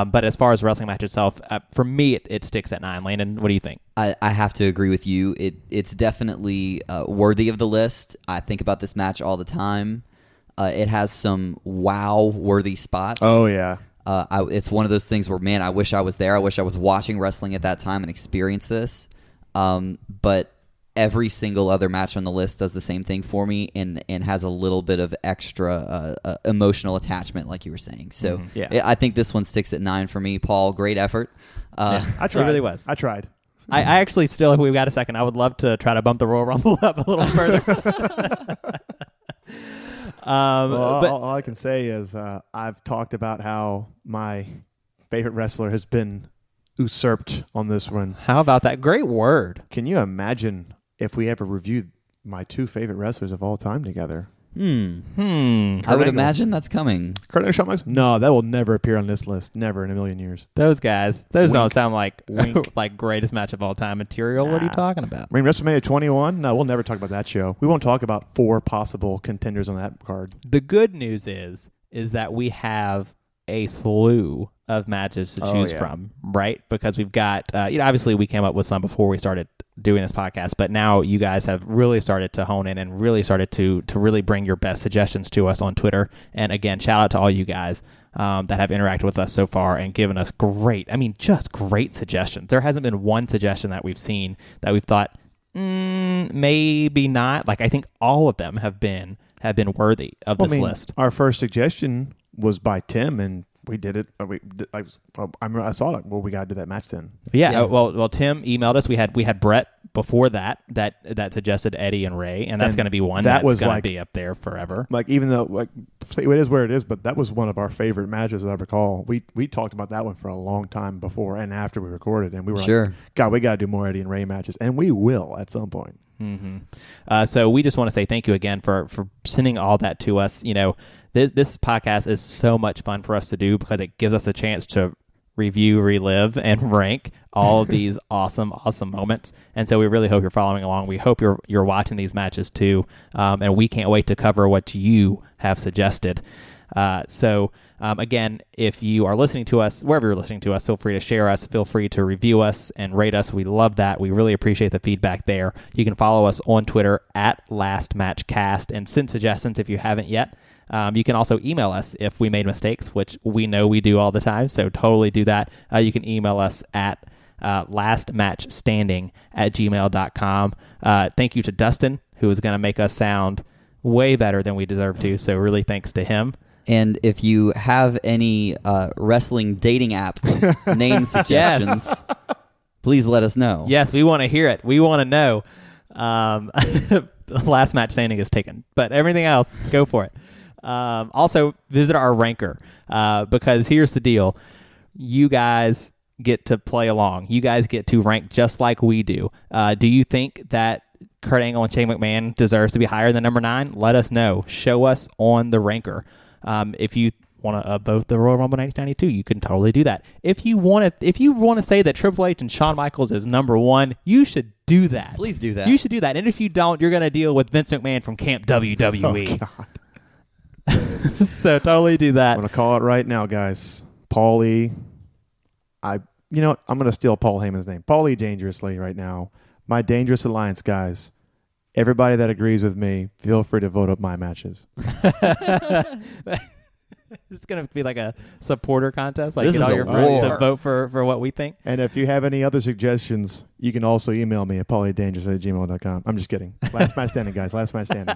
But as far as the wrestling match itself, for me, it sticks at 9. Landon, what do you think? I have to agree with you. It's definitely worthy of the list. I think about this match all the time. It has some wow-worthy spots. Oh, yeah. It's one of those things where, man, I wish I was there. I wish I was watching wrestling at that time and experienced this. But every single other match on the list does the same thing for me and has a little bit of extra emotional attachment, like you were saying. So I think this one sticks at 9 for me. Paul, great effort. I tried. It really was. I tried. I actually still, if we've got a second, I would love to try to bump the Royal Rumble up a little further. All I can say is I've talked about how my favorite wrestler has been usurped on this one. How about that? Great word. Can you imagine if we ever reviewed my 2 favorite wrestlers of all time together? I would imagine that's coming. Kurt Angle, Shawn Michaels? No, that will never appear on this list. Never in a million years. Those guys, don't sound like like greatest match of all time material. What are you talking about? I mean, WrestleMania 21? No, we'll never talk about that show. We won't talk about 4 possible contenders on that card. The good news is that we have a slew of matches to choose from, right? Because we've got, obviously we came up with some before we started doing this podcast, but now you guys have really started to hone in and really started to really bring your best suggestions to us on Twitter. And again, shout out to all you guys that have interacted with us so far and given us just great suggestions. There hasn't been one suggestion that we've seen that we've thought, maybe not. Like, I think all of them have been worthy of this list. Our first suggestion was by Tim, and we did it. I saw it. Well, we got to do that match then. Yeah. Well, Tim emailed us. We had Brett before that suggested Eddie and Ray, and that's going to be one that's going to be up there forever. Like, even though it is where it is, but that was one of our favorite matches, as I recall. We talked about that one for a long time before and after we recorded, and we were like, God, we got to do more Eddie and Ray matches, and we will at some point. Mm-hmm. So we just want to say thank you again for sending all that to us. You know, this podcast is so much fun for us to do because it gives us a chance to review, relive, and rank all of these awesome moments. And so we really hope you're following along. We hope you're watching these matches too, and we can't wait to cover what you have suggested. Again, if you are listening to us, wherever you're listening to us, feel free to share us. Feel free to review us and rate us. We love that. We really appreciate the feedback there. You can follow us on Twitter at LastMatchCast and send suggestions if you haven't yet. You can also email us if we made mistakes, which we know we do all the time, so totally do that. You can email us at lastmatchstanding@gmail.com. Thank you to Dustin, who is going to make us sound way better than we deserve to, so really thanks to him. And if you have any wrestling dating app name suggestions, please let us know. Yes, we want to hear it. We want to know. Last Match Standing is taken, but everything else, go for it. Also, visit our ranker because here's the deal. You guys get to play along. You guys get to rank just like we do. Do you think that Kurt Angle and Shane McMahon deserves to be higher than number 9? Let us know. Show us on the ranker. If you want to vote the Royal Rumble 1992, you can totally do that. If you want to say that Triple H and Shawn Michaels is number 1, you should do that. Please do that. You should do that. And if you don't, you're going to deal with Vince McMahon from Camp WWE. Oh, God. So totally do that. I'm going to call it right now, guys. Paulie. I'm going to steal Paul Heyman's name. Paulie Dangerously right now. My Dangerous Alliance, guys. Everybody that agrees with me, feel free to vote up my matches. It's going to be like a supporter contest. Like, this get all is your a friends war. to vote for what we think. And if you have any other suggestions, you can also email me at pauliedangerous@gmail.com. I'm just kidding. Last match standing, guys. Last match standing.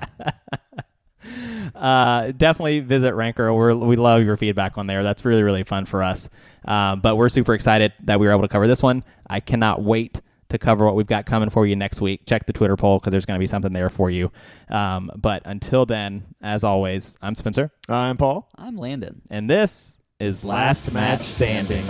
Definitely visit Ranker. We love your feedback on there. That's really, really fun for us. But we're super excited that we were able to cover this one. I cannot wait to cover what we've got coming for you next week. Check the Twitter poll because there's going to be something there for you. But until then, as always, I'm Spencer. I'm Paul. I'm Landon. And this is Last Match Standing.